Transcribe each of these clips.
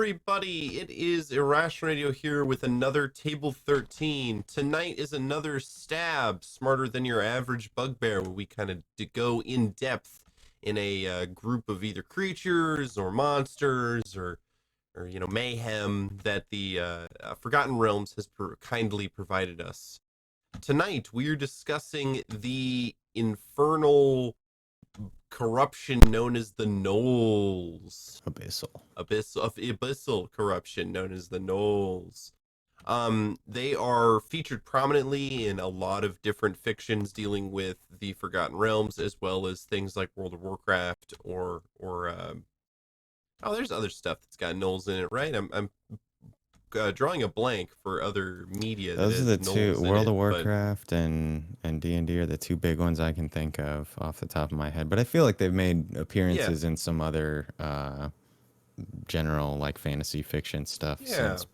everybody, it is Irrational Radio here with another Table 13. Tonight is another STYAB, Smarter Than Your Average Bugbear, where we kind of go in depth in a group of either creatures or monsters or mayhem that the Forgotten Realms has kindly provided us. Tonight, we're discussing the infernal corruption known as the Gnolls. Abyssal corruption known as the Gnolls. They are featured prominently in a lot of different fictions dealing with the Forgotten Realms, as well as things like World of Warcraft or there's other stuff that's got Gnolls in it, right? I'm drawing a blank for other media. Those are the two, World of But Warcraft and D&D are the two big ones I can think of off the top of my head. But I feel like they've made appearances in some other general like fantasy fiction stuff since.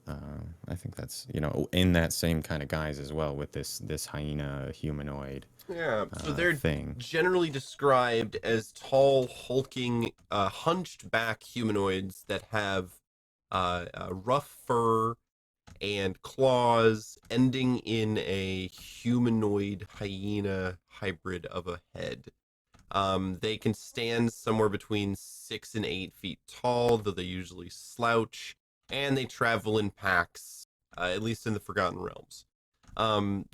I think that's in that same kind of guise as well with this hyena humanoid. Yeah, so they're thing. generally described as tall, hulking, hunched back humanoids that have rough fur and claws ending in a humanoid hyena hybrid of a head. They can stand somewhere between 6 and 8 feet tall, though they usually slouch, and they travel in packs, at least in the Forgotten Realms.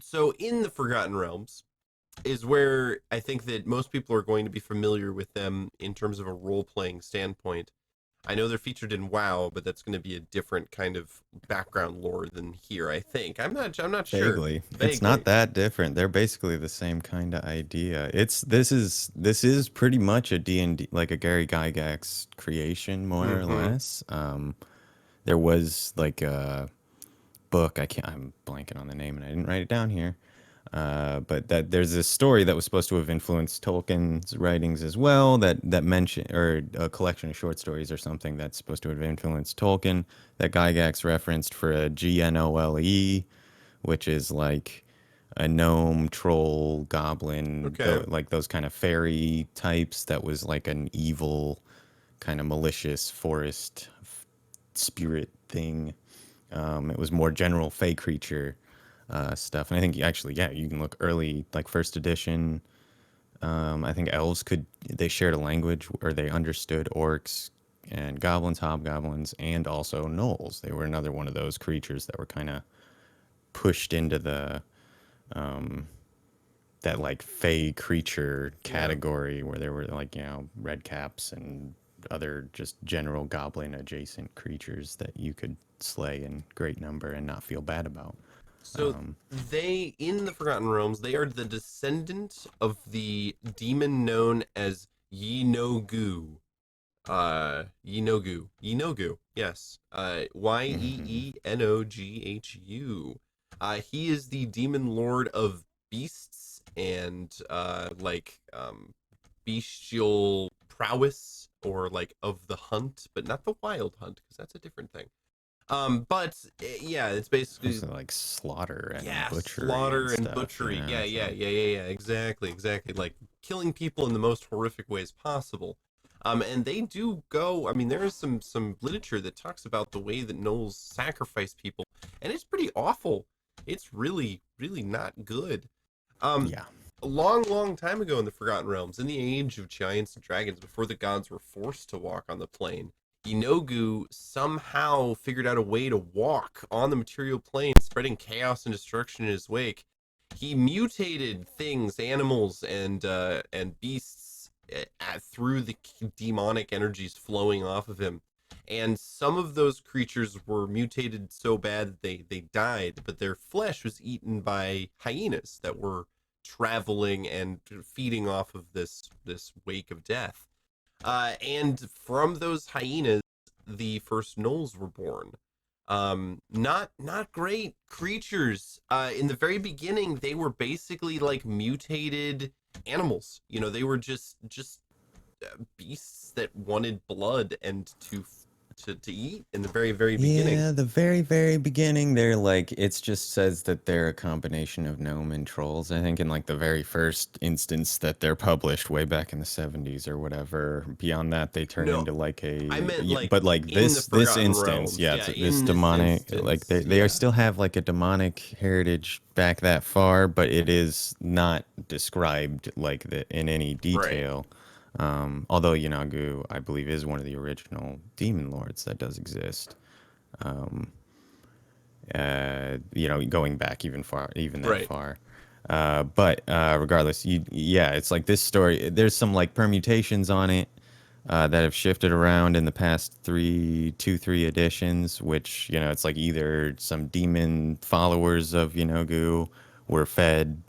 So in the Forgotten Realms is where I think that most people are going to be familiar with them in terms of a role-playing standpoint. I know they're featured in WoW, but that's going to be a different kind of background lore than here, I think. I'm not sure. Vaguely. It's not that different. They're basically the same kind of idea. This is pretty much a D&D, like a Gary Gygax creation, more or less. There was like a book, I'm blanking on the name and I didn't write it down here. But that there's this story that was supposed to have influenced Tolkien's writings as well, that mentioned, or a collection of short stories or something that's supposed to have influenced Tolkien, that Gygax referenced for a GNOLE, which is like a gnome, troll, goblin, like those kind of fairy types. That was like an evil, kind of malicious forest spirit thing. It was more general fey creature stuff. And I think you can look early, like first edition. I think elves they shared a language, or they understood orcs and goblins, hobgoblins, and also gnolls. They were another one of those creatures that were kind of pushed into the that like fey creature category, where there were like red caps and other just general goblin adjacent creatures that you could slay in great number and not feel bad about. So they, in the Forgotten Realms, they are the descendant of the demon known as Yenogu. Yenogu, yes. Yeenoghhu. He is the demon lord of beasts and bestial prowess, or like of the hunt, but not the wild hunt, because that's a different thing. But yeah, it's basically also like slaughter and butchery. Yeah, exactly. Like killing people in the most horrific ways possible. And they do go. I mean, there is some literature that talks about the way that Gnolls sacrifice people, and it's pretty awful. It's really, really not good. A long time ago in the Forgotten Realms, in the age of giants and dragons, before the gods were forced to walk on the plane, Yenogu somehow figured out a way to walk on the material plane, spreading chaos and destruction in his wake. He mutated things, animals, and beasts through the demonic energies flowing off of him. And some of those creatures were mutated so bad that they died, but their flesh was eaten by hyenas that were traveling and feeding off of this wake of death. And from those hyenas, the first Gnolls were born. Not great creatures. In the very beginning, they were basically like mutated animals. They were just beasts that wanted blood and to to eat in the very, very beginning. Yeah, the very, very beginning, they're like, it's just says that they're a combination of gnome and trolls. I think in like the very first instance that they're published way back in the 70s or whatever. Beyond that, they turn No, into like I meant yeah, like but like in the this Forgotten instance, Realms. yeah, Yeah, this in this demonic, like instance. they are Yeah, still have like a demonic heritage back that far, but it is not described like the in any right. detail. Although Yanagu, I believe, is one of the original demon lords that does exist. Um, going back even that Right. far. But regardless, yeah, it's like this story. There's some like permutations on it that have shifted around in the past three editions, which it's like either some demon followers of Yanogu were fed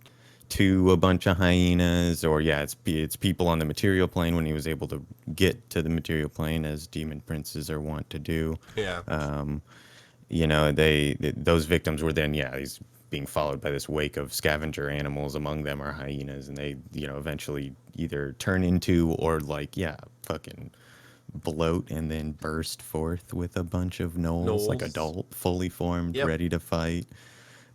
to a bunch of hyenas, or yeah, it's people on the material plane when he was able to get to the material plane, as demon princes are wont to do. Yeah. Um, those victims were then, yeah, he's being followed by this wake of scavenger animals. Among them are hyenas, and they eventually either turn into or like, yeah, fucking bloat and then burst forth with a bunch of gnolls, like Gnolls. adult, fully formed, Yep. ready to fight.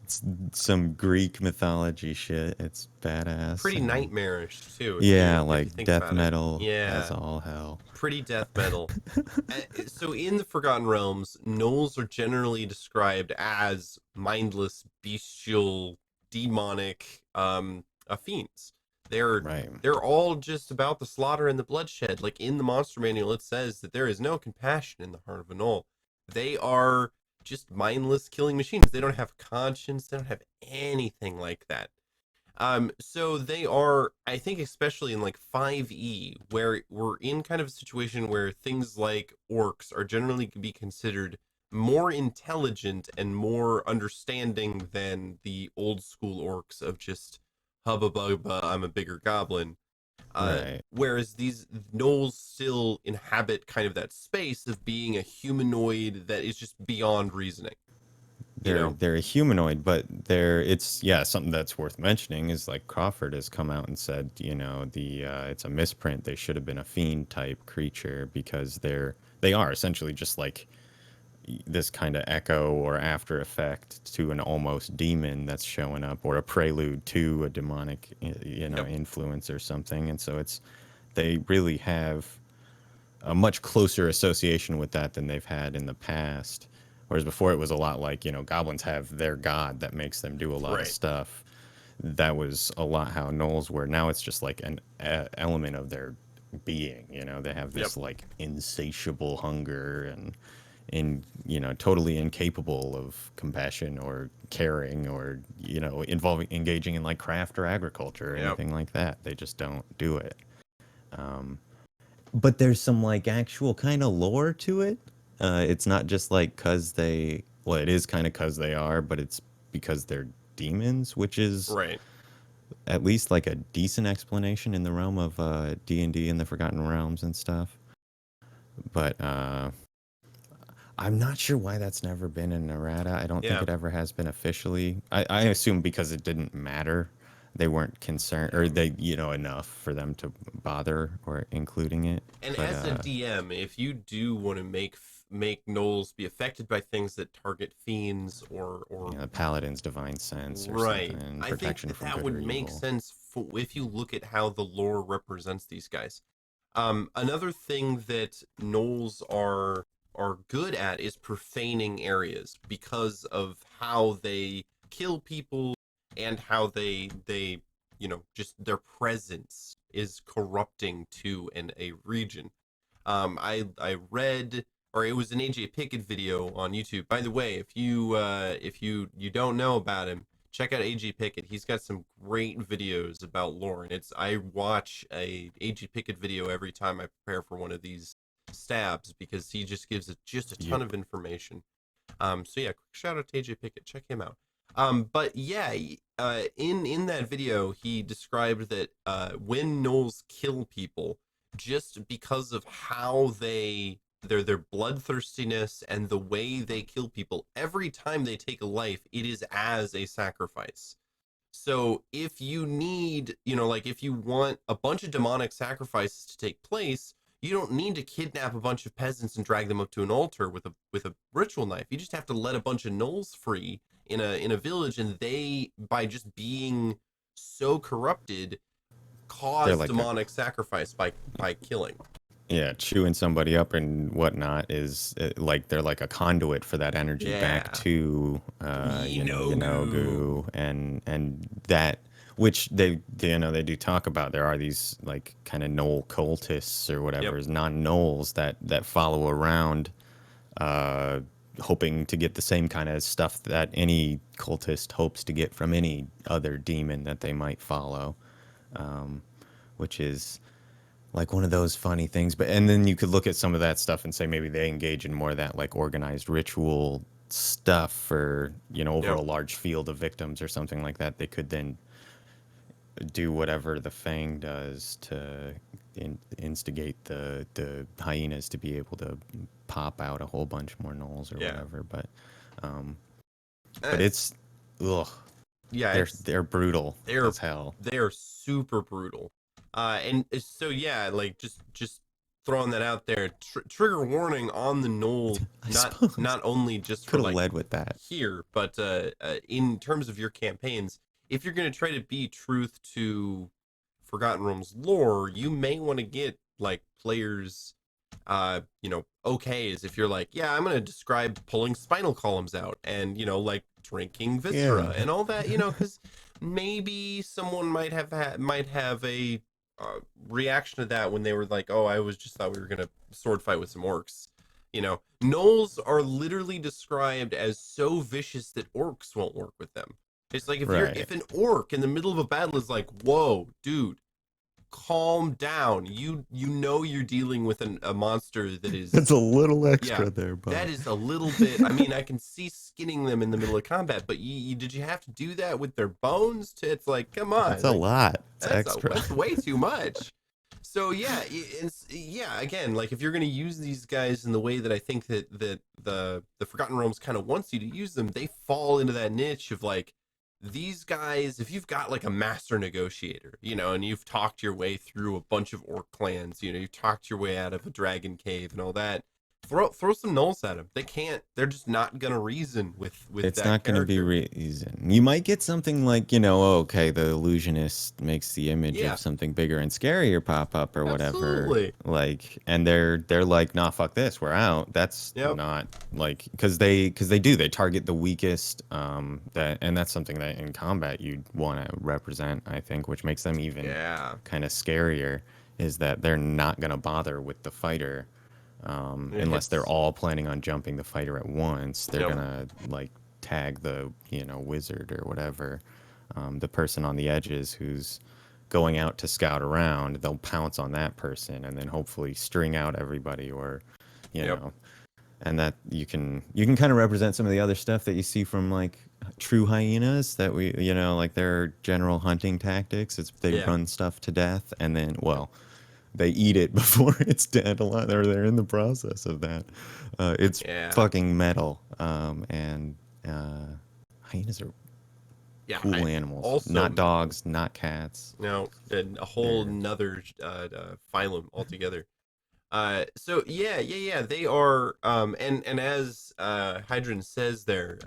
It's some Greek mythology shit. It's badass. Pretty And nightmarish too, yeah, if you like think death about it. metal as Yeah, all hell. pretty death metal. So in the Forgotten Realms, gnolls are generally described as mindless, bestial, demonic fiends. They're Right. they're all just about the slaughter and the bloodshed. Like in the monster manual, it says that there is no compassion in the heart of a gnoll. They are just mindless killing machines. They don't have conscience. They don't have anything like that. So they are, I think, especially in like 5e, where we're in kind of a situation where things like orcs are generally to be considered more intelligent and more understanding than the old school orcs of just hubba bubba, I'm a bigger goblin. Right. Whereas these gnolls still inhabit kind of that space of being a humanoid that is just beyond reasoning, you they're know? they're a humanoid, but it's yeah, something that's worth mentioning is like Crawford has come out and said, it's a misprint. They should have been a fiend type creature because they are essentially just like this kind of echo or after effect to an almost demon that's showing up, or a prelude to a demonic Yep. influence or something. And so they really have a much closer association with that than they've had in the past. Whereas before it was a lot like, goblins have their god that makes them do a lot of Right. stuff. That was a lot how gnolls were. Now it's just like an element of their being. They have Yep. this like insatiable hunger and totally incapable of compassion or caring or engaging in like craft or agriculture or Yep. anything like that. They just don't do it. Um, but there's some like actual kind of lore to it. It's not just like well, it is kind of cause they are, but it's because they're demons, which is Right. at least like a decent explanation in the realm of D&D and the Forgotten Realms and stuff. But I'm not sure why that's never been in errata. I don't think Yeah. it ever has been officially. I assume because it didn't matter. They weren't concerned, or they, enough for them to bother or including it. And But as a DM, if you do want to make gnolls be affected by things that target fiends or the Paladin's Divine Sense or right, something, I think protection that from that good or would make evil. sense if you look at how the lore represents these guys. Another thing that gnolls are good at is profaning areas because of how they kill people and how they just their presence is corrupting to a region. I read, or it was an AJ Pickett video on YouTube. By the way, if you don't know about him, check out AJ Pickett. He's got some great videos about lore, and I watch a AJ Pickett video every time I prepare for one of these stabs because he just gives just a ton Yep. of information. So yeah, quick shout out to AJ Pickett. Check him out. But yeah, in that video, he described that when gnolls kill people, just because of how their bloodthirstiness and the way they kill people, every time they take a life, it is as a sacrifice. So if you need, like if you want a bunch of demonic sacrifices to take place, You don't need to kidnap a bunch of peasants and drag them up to an altar with a ritual knife. You just have to let a bunch of gnolls free in a village, and they, by just being so corrupted, They're cause like a demonic sacrifice by killing. yeah, chewing somebody up and whatnot is like they're like a conduit for that energy back Yeah. to Yinogu. Yanogu and that which they they do talk about. There are these like kind of Knoll cultists or Yep. whatever, non-Knolls that follow around uh hoping to get the same kind of stuff that any cultist hopes to get from any other demon that they might follow, which is like one of those funny things. But and then you could look at some of that stuff and say maybe they engage in more of that like organized ritual stuff for over Yep. a large field of victims or something like that. They could then do whatever the Fang does to instigate the hyenas to be able to pop out a whole bunch more gnolls or Yeah. whatever. Um, Uh, but it's ugh, yeah, it's they're brutal they're as hell. they're super brutal. And so yeah, like just throwing that out there. Trigger warning on the Knoll. I Not suppose not only just for could have like led with that. here, but in terms of your campaigns, if you're going to try to be truth to Forgotten Realms lore, you may want to get like players, okays. If you're like, yeah, I'm going to describe pulling spinal columns out and like drinking viscera Yeah. and all that, because maybe someone might have a reaction to that when they were like, oh, I was just thought we were going to sword fight with some orcs. Gnolls are literally described as so vicious that orcs won't work with them. It's like Right. if an orc in the middle of a battle is like, whoa, dude, calm down. You know you're dealing with a monster that is, It's a little yeah, extra there, that bud. is a little bit. I mean, I can see skinning them in the middle of combat, but did you have to do that with their bones? It's like, come That's on, a like lot. It's that's extra. that's way too much. So yeah, yeah. Again, like if you're going to use these guys in the way that I think that the Forgotten Realms kind of wants you to use them, they fall into that niche of like these guys. If you've got like a master negotiator, and you've talked your way through a bunch of orc clans, you've talked your way out of a dragon cave and all that. Throw some gnolls at them. They can't. They're just not gonna reason with It's that not going to be character. reason. You might get something like, oh, okay, the illusionist makes the image Yeah, of something bigger and scarier pop up or whatever. absolutely. Like, and they're like, nah, fuck this, we're out. That's Yep. not like because they target the weakest. And that's something that in combat you'd want to represent, I think, which makes them even Yeah. kind of scarier. Is that they're not going to bother with the fighter unless they're It's all planning on jumping the fighter at once. They're Yep. gonna like tag the wizard or whatever, the person on the edges who's going out to scout around. They'll pounce on that person and then hopefully string out everybody, or you Yep. know, and that you can kind of represent some of the other stuff that you see from like true hyenas that we like their general hunting tactics. It's they Yeah. run stuff to death and then Yep. they eat it before it's dead a lot, or they're in the process of that. It's Yeah. fucking metal. And hyenas are Yeah. cool I animals, also not dogs, not cats. now a whole They're nother phylum altogether. So yeah. They are and as Hydron says there,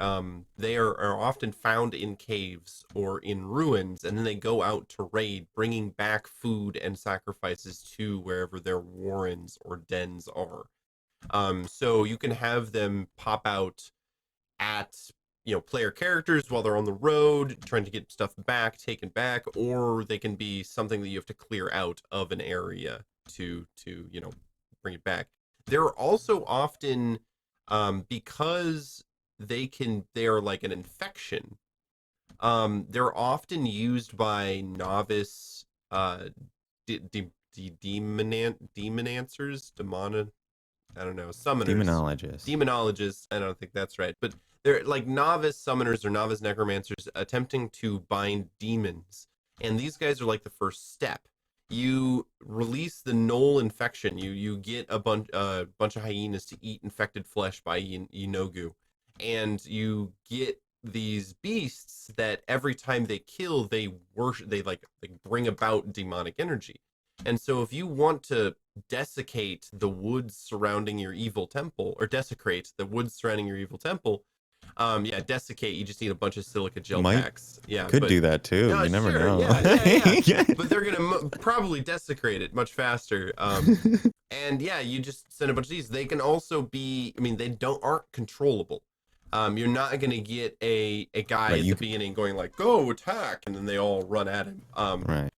they are often found in caves or in ruins, and then they go out to raid, bringing back food and sacrifices to wherever their warrens or dens are. So you can have them pop out at player characters while they're on the road trying to get stuff taken back, or they can be something that you have to clear out of an area to bring it back. They're also often because they are like an infection. They're often used by novice demonancers, I don't know, summoners, demonologists. demonologists. I don't think that's right, but they're like novice summoners or novice necromancers attempting to bind demons. And these guys are like the first step. You release the Gnoll infection. You get a bunch of hyenas to eat infected flesh by Inogu, and you get these beasts that every time they kill, they worship. They like bring about demonic energy. And so if you want to desiccate the woods surrounding your evil temple, or desecrate the woods surrounding your evil temple, yeah, dessicate, you just need a bunch of silica gel Might packs. Yeah, could but do that too. no, You never sure, know. yeah, yeah, yeah. But they're gonna probably desecrate it much faster. And yeah, you just send a bunch of these. They can also be, I mean, they don't aren't controllable. You're not gonna get a guy Right, at the beginning going like, "Go attack," and then they all run at him. right.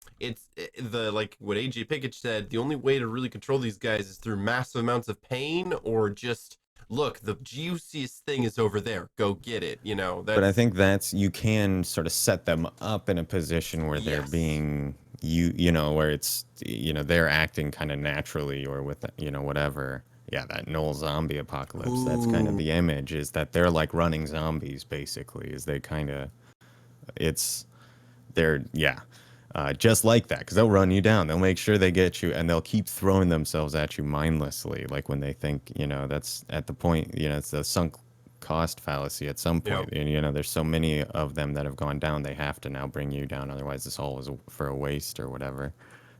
The like what AJ Pickett said. The only way to really control these guys is through massive amounts of pain, or just look, the juiciest thing is over there. Go get it. You know But I that's think that's you can sort of set them up in a position where they're yes. being where it's they're acting kind of naturally or with whatever. Yeah, that Knoll zombie apocalypse. That's kind of Ooh, the image is that they're like running zombies basically. Is they kind of it's they're yeah. Just like that, because they'll run you down. They'll make sure they get you, and they'll keep throwing themselves at you mindlessly. Like when they think, that's at the point, it's the sunk cost fallacy at some yeah. point. And, there's so many of them that have gone down, they have to now bring you down. Otherwise, this all is for a waste or whatever.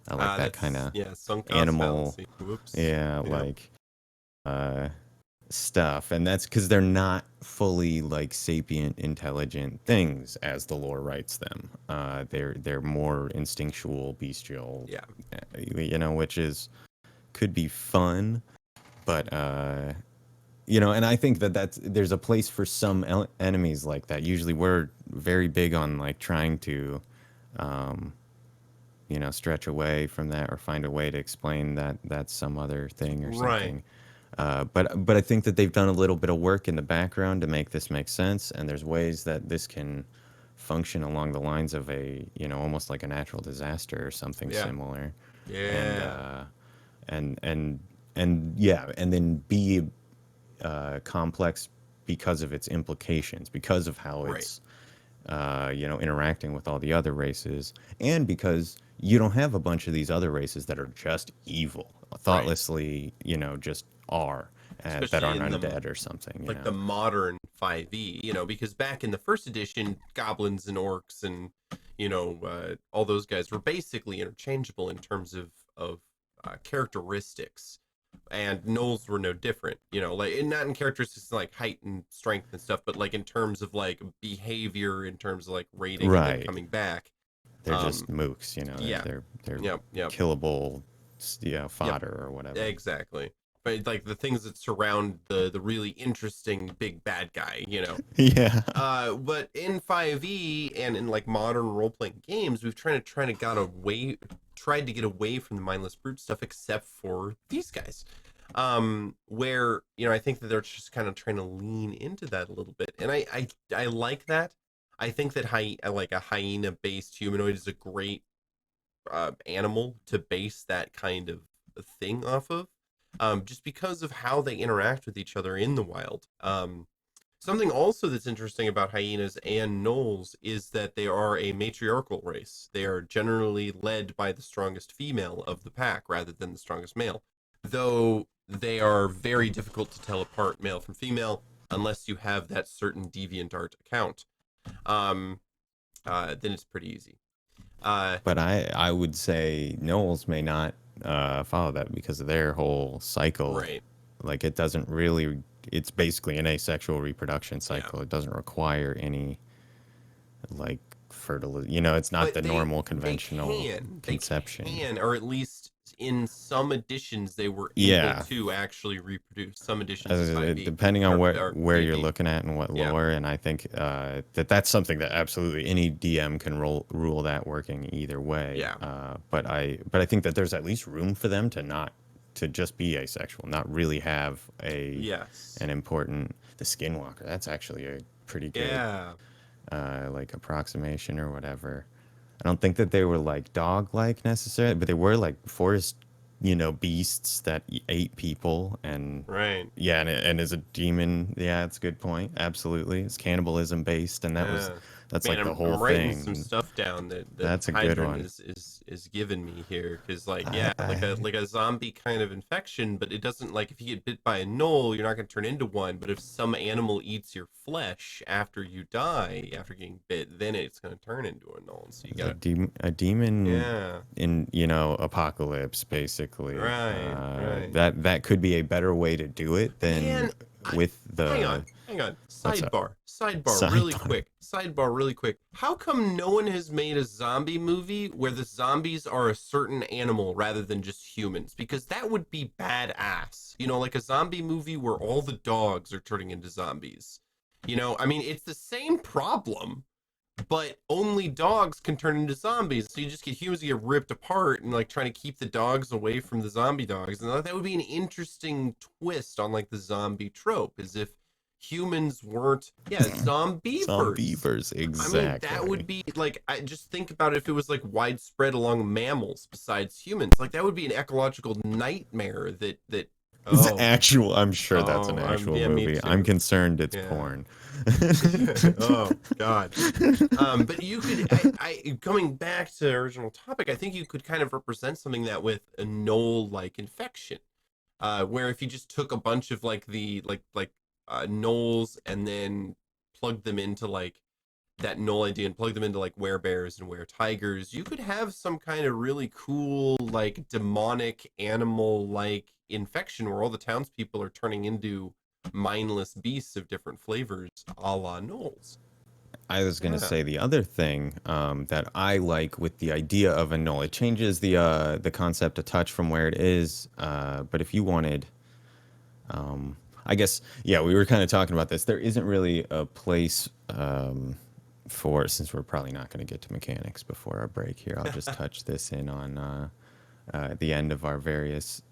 I like that kind That's of yeah, sunk cost animal, fallacy. Whoops. yeah, Yeah. like uh, stuff, and that's because they're not fully like sapient, intelligent things as the lore writes them. They're more instinctual, bestial, Yeah. which is could be fun, but and I think there's a place for some enemies like that. Usually, we're very big on like trying to, um, stretch away from that or find a way to explain that that's some other thing or Right. something. But I think that they've done a little bit of work in the background to make this make sense, and there's ways that this can function along the lines of a almost like a natural disaster or something Yeah. similar, and Yeah. and yeah, and then be complex because of its implications, because of how Right. it's interacting with all the other races, and because you don't have a bunch of these other races that are just evil, Right. thoughtlessly, just are, that Especially aren't in undead or something, like the modern 5e, because back in the first edition, goblins and orcs and all those guys were basically interchangeable in terms of characteristics, and gnolls were no different. Like not in characteristics like height and strength and stuff, but like in terms of like behavior, in terms of like raiding and then Right. coming back. They're Um, just mooks, yeah, they're yep, yep, killable, yep. fodder or whatever. Exactly. But like the things that surround the really interesting big bad guy. Yeah. But in 5e and in like modern role playing games, we've tried to get away from the mindless brute stuff, except for these guys. Where I think that they're just kind of trying to lean into that a little bit, and I like that. I think that I like a hyena based humanoid is a great animal to base that kind of thing off of, just because of how they interact with each other in the wild. Something also that's interesting about hyenas and gnolls is that they are a matriarchal race. They are generally led by the strongest female of the pack rather than the strongest male, though they are very difficult to tell apart male from female unless you have that certain DeviantArt account. Um, then it's pretty easy. But I would say Knowles may not follow that because of their whole cycle. Right. Like it doesn't really. It's basically an asexual reproduction Yeah. cycle. It doesn't require any like fertility. It's not But the they normal they conventional can they conception. can or at least in some editions they were able Yeah, to actually reproduce some editions of 5e depending on or where you're 5e. looking at and what Yeah. lore, and I think that's something that absolutely any DM can rule that working either way. Yeah. But I think that there's at least room for them to just be asexual, not really have Yes. an important the skinwalker. That's actually a pretty good Yeah. like approximation or whatever. I don't think that they were like dog like necessarily, but they were like forest, beasts that ate people and Right. yeah, and as a demon, yeah, it's a good point. Absolutely. It's cannibalism based, and that was Yeah. That's Man, like the whole I'm writing some thing. stuff down that That's a good Hydrant one. is giving me here, because like I, yeah, I like a zombie kind of infection, but it doesn't, like, if you get bit by a gnoll, you're not going to turn into one. But if some animal eats your flesh after you die, after getting bit, then it's going to turn into a gnoll. So you gotta, a demon yeah, in apocalypse basically. right. That could be a better way to do it than Man, I, with the hang on. what's up sidebar. Sidebar, really quick. How come no one has made a zombie movie where the zombies are a certain animal rather than just humans? Because that would be badass. You know, like a zombie movie where all the dogs are turning into zombies. You know, I mean, it's the same problem, but only dogs can turn into zombies. So you just get humans get ripped apart and like trying to keep the dogs away from the zombie dogs. And that would be an interesting twist on like the zombie trope, as if humans weren't, yeah, zombievers. Zombievers, I mean, that would exactly. be like, I just think about it, if it was like widespread along mammals besides humans. Like that would be an ecological nightmare that It's oh, actual. I'm sure that's an I'm, actual yeah, me movie. I'm too. concerned it's Yeah. porn. Oh God. But you could, I coming back to the original topic, I think you could kind of represent something that with a Knoll-like infection, where if you just took a bunch of like the Knolls and then plugged them into like that Knoll idea and plug them into like werebears and were-tigers, you could have some kind of really cool like demonic animal like infection where all the townspeople are turning into mindless beasts of different flavors, a la Knolls. I was gonna Yeah. say the other thing that I like with the idea of a null, it changes the concept a touch from where it is. But if you wanted, I guess, yeah, we were kind of talking about this. There isn't really a place for, since we're probably not going to get to mechanics before our break here. I'll just touch this in on the end of our various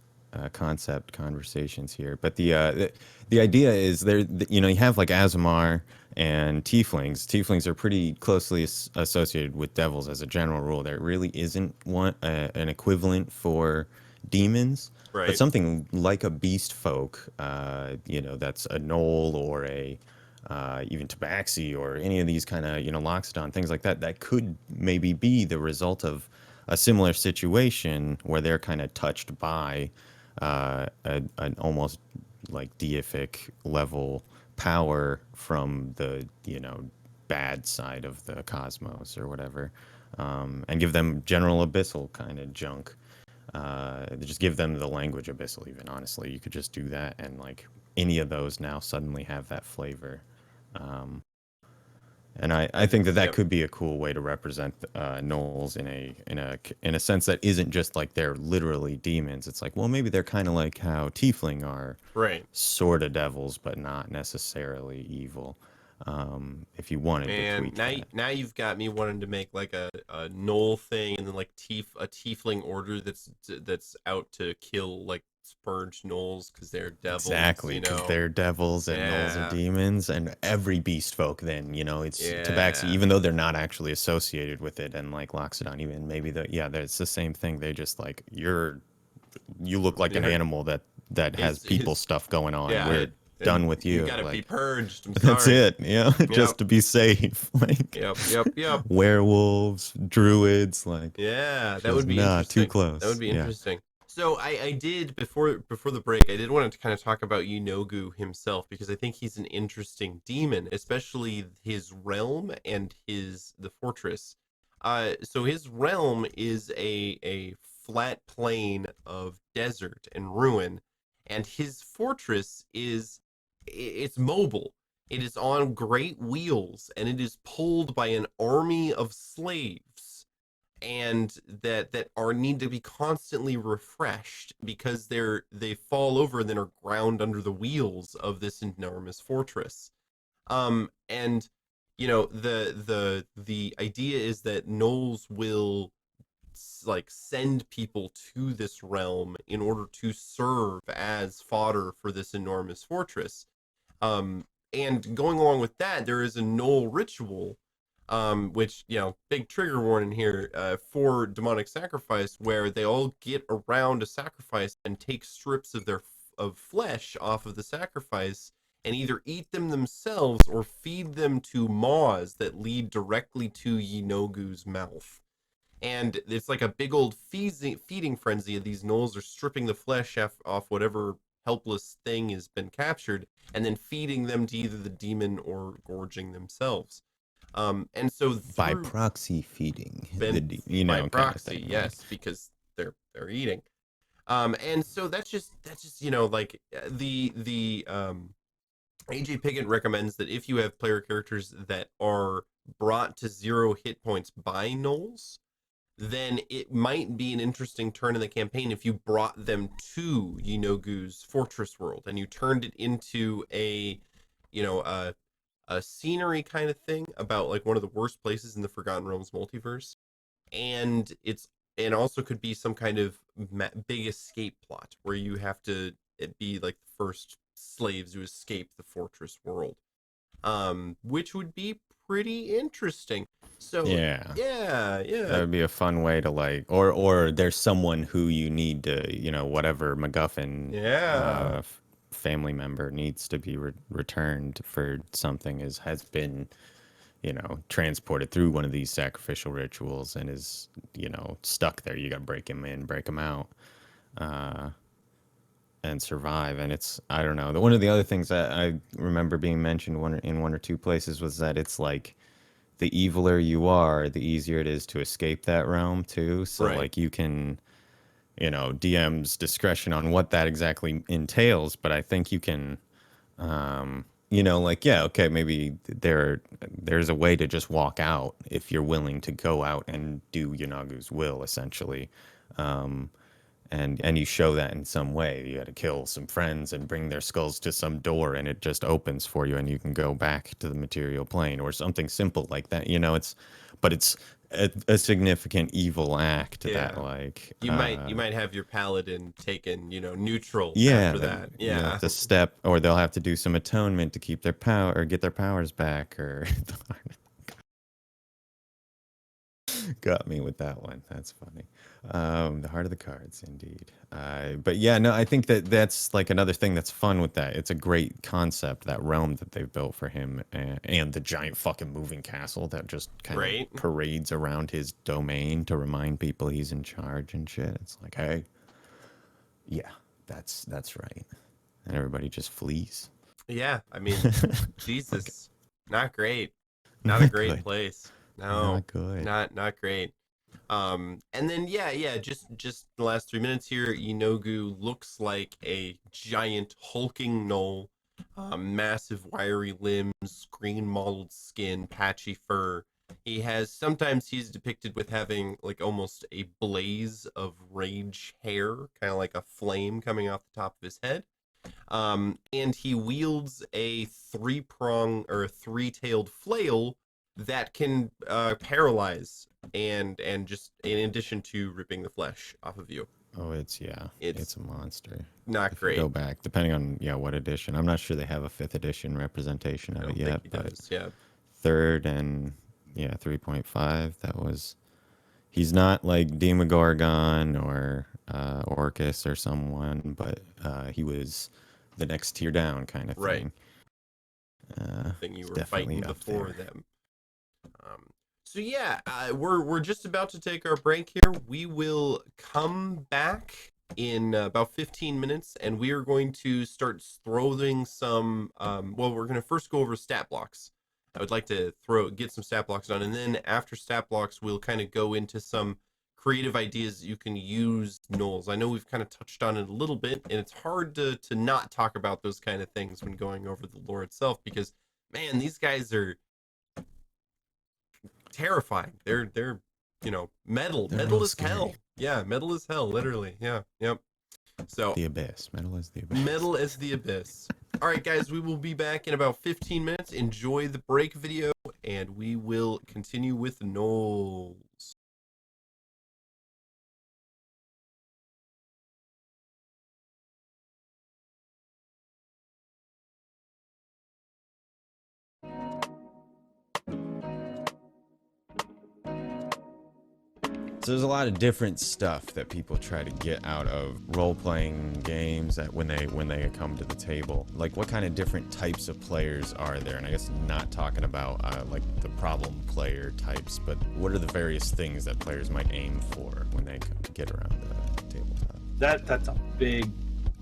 concept conversations here. But the idea is there, you have like Azamar and Tieflings. Tieflings are pretty closely associated with devils as a general rule. There really isn't an equivalent for demons. But Right. something like a beast folk, that's a knoll or a even tabaxi or any of these kind of loxodon, things like that, that could maybe be the result of a similar situation where they're kind of touched by an almost like deific level power from the bad side of the cosmos or whatever, and give them general abyssal kind of junk. Just give them the language abyssal. Even honestly, you could just do that, and like any of those now suddenly have that flavor. Um, and I That think that is, that yep. could be a cool way to represent gnolls in a sense that isn't just like they're literally demons. It's like, well, maybe they're kind of like how tiefling are, Right. sort of devils, but not necessarily evil. If you wanted to Man, tweak that. now you've got me wanting to make like a Knoll thing, and then like a tiefling order that's out to kill like spurged Knolls because they're devils, Exactly, you because know? they're devils and gnolls are Yeah. demons, and every beast folk. Then it's tabaxi, Yeah. even though they're not actually associated with it, and like loxodon, even maybe it's the same thing. They just like you look like an You're, animal that has people is stuff going on. yeah, We're and done with you you. gotta be Like purged. I'm that's sorry. it. Yep. Just to be safe. Like Yep. werewolves, druids, like Yeah, that would just be not too interesting. That would close. be Yeah. interesting. So I did, before the break, I did want to kind of talk about Yunogu himself, because I think he's an interesting demon, especially his realm and the fortress. So his realm is a flat plain of desert and ruin, and his fortress it's mobile. It is on great wheels, and it is pulled by an army of slaves, and that are need to be constantly refreshed because they fall over and then are ground under the wheels of this enormous fortress. And the idea is that Knowles will like send people to this realm in order to serve as fodder for this enormous fortress. And going along with that, there is a Knoll ritual, which, big trigger warning here, for demonic sacrifice, where they all get around a sacrifice and take strips of their of flesh off of the sacrifice and either eat them themselves or feed them to maws that lead directly to Yinogu's mouth. And it's like a big old feeding frenzy. These gnolls are stripping the flesh off whatever helpless thing has been captured, and then feeding them to either the demon or gorging themselves. And so By through proxy feeding, by kind of proxy, thing. yes, because they're eating. And so that's just like the AJ Piggott recommends that if you have player characters that are brought to 0 hit points by gnolls, then it might be an interesting turn in the campaign if you brought them to Yinogu's fortress world and you turned it into you know, a, a scenery kind of thing about like one of the worst places in the Forgotten Realms multiverse. And and also could be some kind of big escape plot where you have to it be like the first slaves to escape the fortress world, which would be pretty interesting. So Yeah. yeah, That yeah, would be a fun way to like, or there's someone who you need to, whatever MacGuffin yeah, family member needs to be returned for something has been, transported through one of these sacrificial rituals and is, stuck there. You got to break him in, break him out, uh, and survive. And it's, I don't know. One of the other things that I remember being mentioned in one or two places was that it's like, the eviler you are, the easier it is to escape that realm too. So right. like you can, DM's discretion on what that exactly entails, but I think you can, like, yeah, okay, maybe there's a way to just walk out if you're willing to go out and do Yanagu's will, essentially. Um, and you show that in some way. You got to kill some friends and bring their skulls to some door, and it just opens for you, and you can go back to the material plane or something simple like that. But it's a significant evil act that, Yeah. like, You might have your paladin taken, neutral yeah, after that. you'll have Yeah. to step, or they'll have to do some atonement to keep their power or get their powers back, or got me with that one. That's funny. The heart of the cards, indeed. But yeah, no, I think that's like another thing that's fun with that. It's a great concept, that realm that they've built for him, and the giant fucking moving castle that just kind of Right? parades around his domain to remind people he's in charge and shit. It's like, hey, yeah, that's right, and everybody just flees. Yeah. I mean, Like, Jesus. Not great. Not a not great good, place. No. not good. Not great. And then yeah, just the last 3 minutes here, Inogu looks like a giant hulking gnoll, massive wiry limbs, green mottled skin, patchy fur. Sometimes he's depicted with having like almost a blaze of rage hair, kind of like a flame coming off the top of his head. And he wields a three-tailed flail that can paralyze and just in addition to ripping the flesh off of you. Oh, it's It's a monster. not If you go great. back, depending on what edition, I'm not sure they have a fifth edition representation I of it don't think yet, he but does. Yeah. third and 3.5, he's not like Demogorgon or Orcus or someone, but he was the next tier down kind of Right. thing. Thing you He's were definitely fighting up before there. them. So yeah, we're just about to take our break here. We will come back in about 15 minutes, and we are going to start throwing some. Well, we're going to first go over stat blocks. I would like to get some stat blocks done, and then after stat blocks, we'll kind of go into some creative ideas you can use Gnolls. I know we've kind of touched on it a little bit, and it's hard to not talk about those kind of things when going over the lore itself because man, these guys are terrifying. They're metal. They're Metal real as hell. scary. Yeah, metal as hell, literally. Yeah, yep. So The abyss. Metal is the abyss. metal as the abyss. All right, guys, we will be back in about 15 minutes. Enjoy the break video, and we will continue with Knowles. there's a lot of different stuff that people try to get out of role-playing games that when they come to the table. Like, what kind of different types of players are there? And I guess not talking about like the problem player types, but what are the various things that players might aim for when they get around the tabletop? That's a big,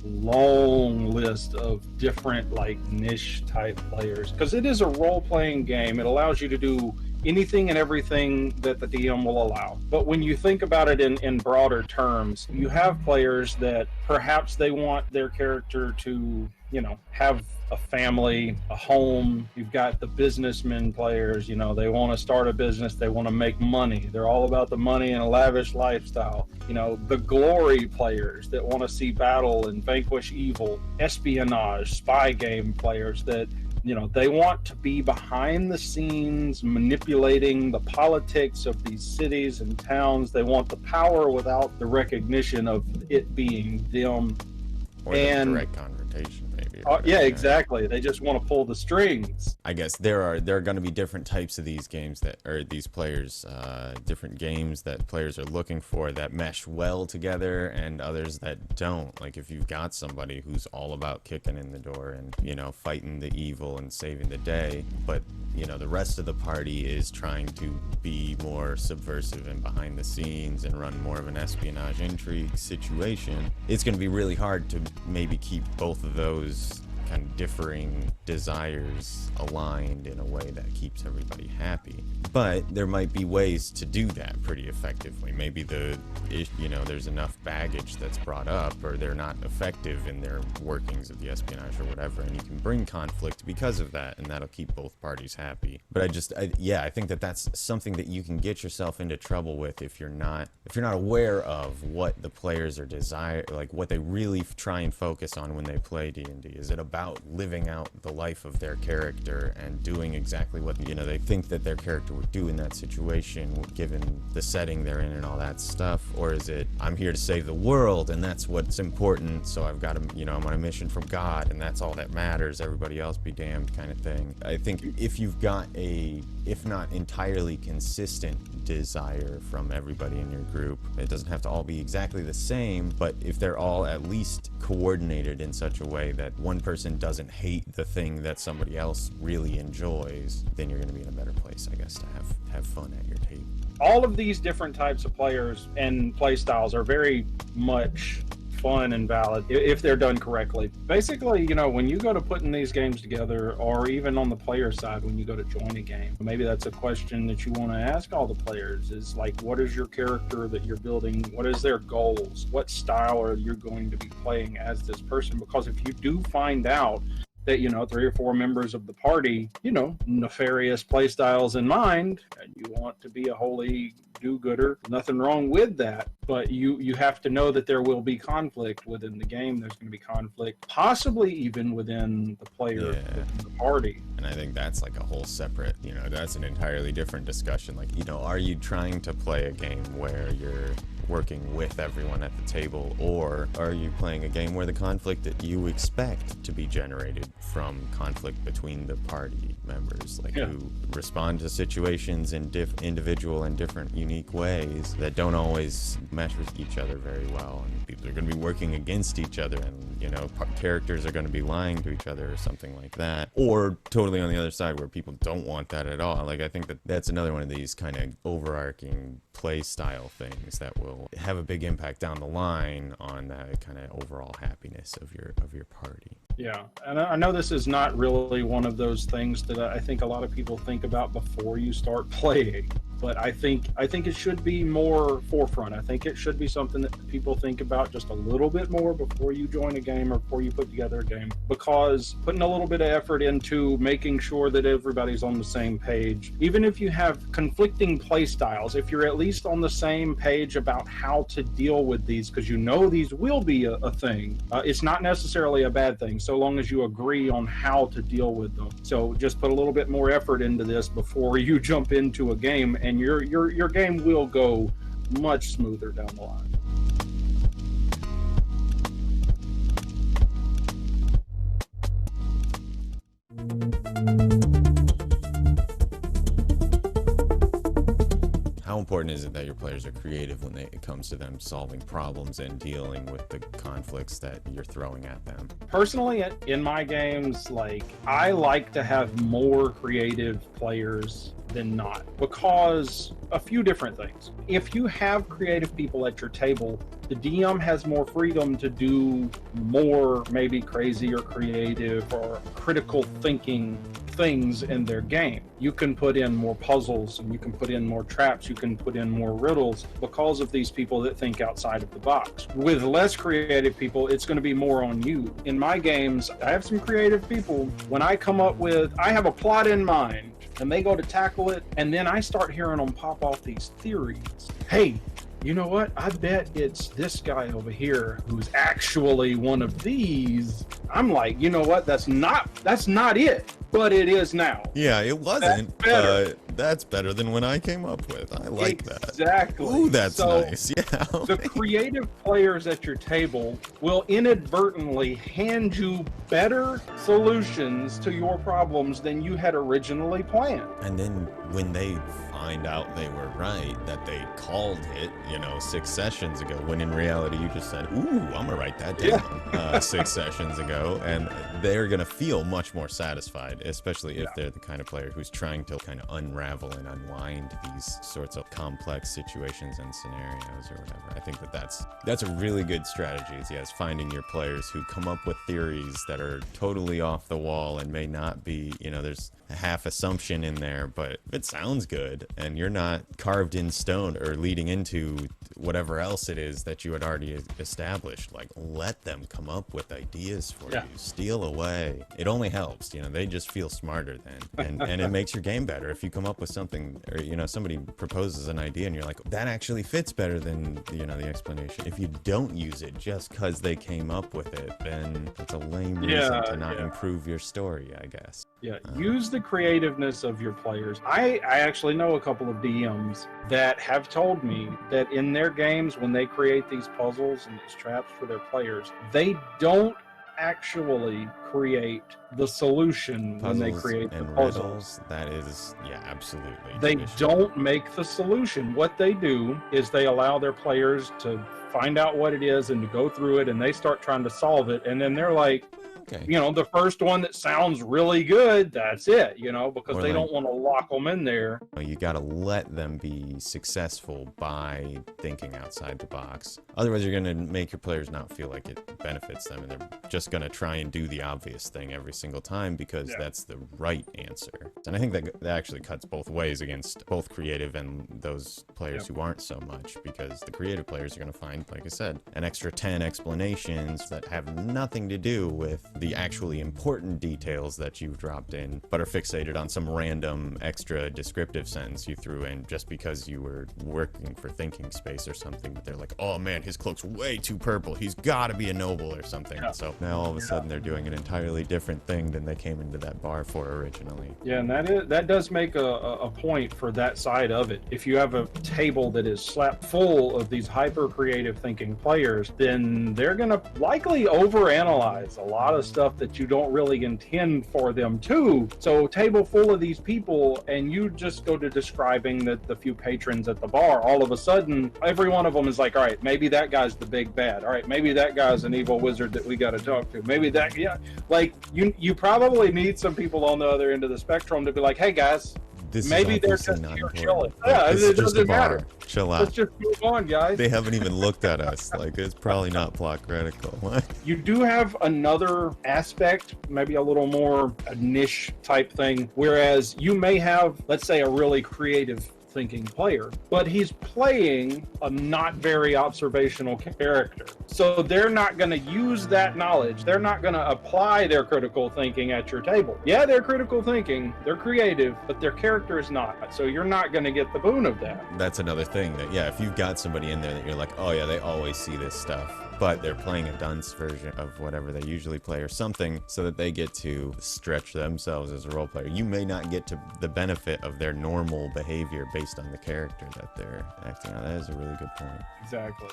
long list of different like niche type players, because it is a role-playing game. It allows you to do anything and everything that the DM will allow. But when you think about it in broader terms, you have players that perhaps they want their character to, you know, have a family, a home. You've got the businessmen players, you know, they want to start a business, they want to make money. They're all about the money and a lavish lifestyle. You know, the glory players that want to see battle and vanquish evil. Espionage, spy game players that, you know, they want to be behind the scenes manipulating the politics of these cities and towns. They want the power without the recognition of it being them. Or the direct confrontation, maybe. Yeah, exactly. They just want to pull the strings. I guess there are going to be different types of these games that, or these players, different games that players are looking for that mesh well together, and others that don't. Like, if you've got somebody who's all about kicking in the door and, you know, fighting the evil and saving the day, but, you know, the rest of the party is trying to be more subversive and behind the scenes and run more of an espionage intrigue situation, it's going to be really hard to maybe keep both of those kind of differing desires aligned in a way that keeps everybody happy. But there might be ways to do that pretty effectively. Maybe you know, there's enough baggage that's brought up, or they're not effective in their workings of the espionage or whatever, and you can bring conflict because of that, and that'll keep both parties happy. But I think that that's something that you can get yourself into trouble with if you're not aware of what the players are like what they really try and focus on when they play D&D. Is it about living out the life of their character and doing exactly what, you know, they think that their character would do in that situation given the setting they're in and all that stuff? Or is it, I'm here to save the world and that's what's important, so I've got to, you know, I'm on a mission from God and that's all that matters, everybody else be damned kind of thing. I think if you've got if not entirely consistent desire from everybody in your group, it doesn't have to all be exactly the same, but if they're all at least coordinated in such a way that one person doesn't hate the thing that somebody else really enjoys, then you're going to be in a better place, I guess, to have fun at your table. All of these different types of players and play styles are very much fun and valid if they're done correctly. Basically, you know, when you go to putting these games together, or even on the player side, when you go to join a game, maybe that's a question that you want to ask all the players, is like, what is your character that you're building? What is their goals? What style are you going to be playing as this person? Because if you do find out that, you know, 3 or 4 members of the party, you know, nefarious play styles in mind, and you want to be a holy do-gooder, nothing wrong with that, but you have to know that there will be conflict within the game. There's going to be conflict, possibly even within the player, within the party. And I think that's like a whole separate, you know, that's an entirely different discussion. Like, you know, are you trying to play a game where you're working with everyone at the table, or are you playing a game where the conflict that you expect to be generated from conflict between the party members, like who respond to situations in individual and different unique ways that don't always mesh with each other very well, and people are going to be working against each other, and, you know, characters are going to be lying to each other or something like that, or totally on the other side where people don't want that at all. Like, I think that's another one of these kind of overarching play style things that will have a big impact down the line on that kind of overall happiness of your party. Yeah, and I know this is not really one of those things that I think a lot of people think about before you start playing, but I think it should be more forefront. I think it should be something that people think about just a little bit more before you join a game or before you put together a game, because putting a little bit of effort into making sure that everybody's on the same page, even if you have conflicting play styles, if you're at least on the same page about how to deal with these, because you know these will be a thing. It's not necessarily a bad thing, so long as you agree on how to deal with them. So just put a little bit more effort into this before you jump into a game, and your game will go much smoother down the line. How important is it that your players are creative when it comes to them solving problems and dealing with the conflicts that you're throwing at them? Personally, in my games, like, I like to have more creative players than not, because a few different things. If you have creative people at your table, the DM has more freedom to do more maybe crazy or creative or critical thinking things in their game. You can put in more puzzles, and you can put in more traps, you can put in more riddles because of these people that think outside of the box. With less creative people, it's going to be more on you. In my games, I have some creative people. When I come up with, I have a plot in mind, and they go to tackle it, and then I start hearing them pop off these theories. Hey, you know what? I bet it's this guy over here who's actually one of these. I'm like, you know what? That's not it, but it is now. Yeah, it wasn't. That's better than when I came up with. I like that. Exactly. Ooh, that's nice. Yeah. The creative players at your table will inadvertently hand you better solutions to your problems than you had originally planned. And then when they find out they were right, that they called it, 6 sessions ago, when in reality you just said, ooh, I'm gonna write that down 6 sessions ago, and they're gonna feel much more satisfied, especially if they're the kind of player who's trying to kind of unravel and unwind these sorts of complex situations and scenarios or whatever. I think that's a really good strategy, is finding your players who come up with theories that are totally off the wall and may not be, there's a half assumption in there, but it sounds good and you're not carved in stone or leading into whatever else it is that you had already established. Like, let them come up with ideas for you. Steal away. It only helps. They just feel smarter then, and it makes your game better if you come up with something, or somebody proposes an idea and you're like, that actually fits better than the explanation. If you don't use it just because they came up with it, then it's a lame reason to not improve your story, I guess. Use the creativeness of your players. I actually know a couple of DMs that have told me that in their games, when they create these puzzles and these traps for their players, they don't actually create the solution when they create the puzzles. Riddles, that is, absolutely. They don't make the solution. What they do is they allow their players to find out what it is and to go through it, and they start trying to solve it, and then they're like, the first one that sounds really good, that's it, because they don't want to lock them in there. You got to let them be successful by thinking outside the box. Otherwise, you're going to make your players not feel like it benefits them, and they're just going to try and do the obvious thing every single time because that's the right answer. And I think that actually cuts both ways against both creative and those players who aren't so much, because the creative players are going to find, like I said, an extra 10 explanations that have nothing to do with the actually important details that you've dropped in, but are fixated on some random extra descriptive sentence you threw in just because you were working for thinking space or something. But they're like, oh man, his cloak's way too purple, he's got to be a noble or something. So now all of a sudden they're doing an entirely different thing than they came into that bar for originally. And that does make a point for that side of it. If you have a table that is slapped full of these hyper creative thinking players, then they're going to likely overanalyze a lot of stuff that you don't really intend for them to. So table full of these people, and you just go to describing the few patrons at the bar, all of a sudden every one of them is like, all right, maybe that guy's the big bad, all right, maybe that guy's an evil wizard that we got to talk to, maybe that, like you probably need some people on the other end of the spectrum to be like, hey guys, maybe they're just here chilling. It doesn't matter. Chill out. Let's just move on, guys. They haven't even looked at us. Like, it's probably not plot critical. You do have another aspect, maybe a little more a niche type thing, whereas you may have, let's say, a really creative thinking player, but he's playing a not very observational character. So they're not going to use that knowledge. They're not going to apply their critical thinking at your table. Yeah, they're critical thinking, they're creative, but their character is not. So you're not going to get the boon of that. That's another thing that, if you've got somebody in there that you're like, oh yeah, they always see this stuff, but they're playing a dunce version of whatever they usually play or something, so that they get to stretch themselves as a role player. You may not get to the benefit of their normal behavior based on the character that they're acting on. That is a really good point. Exactly.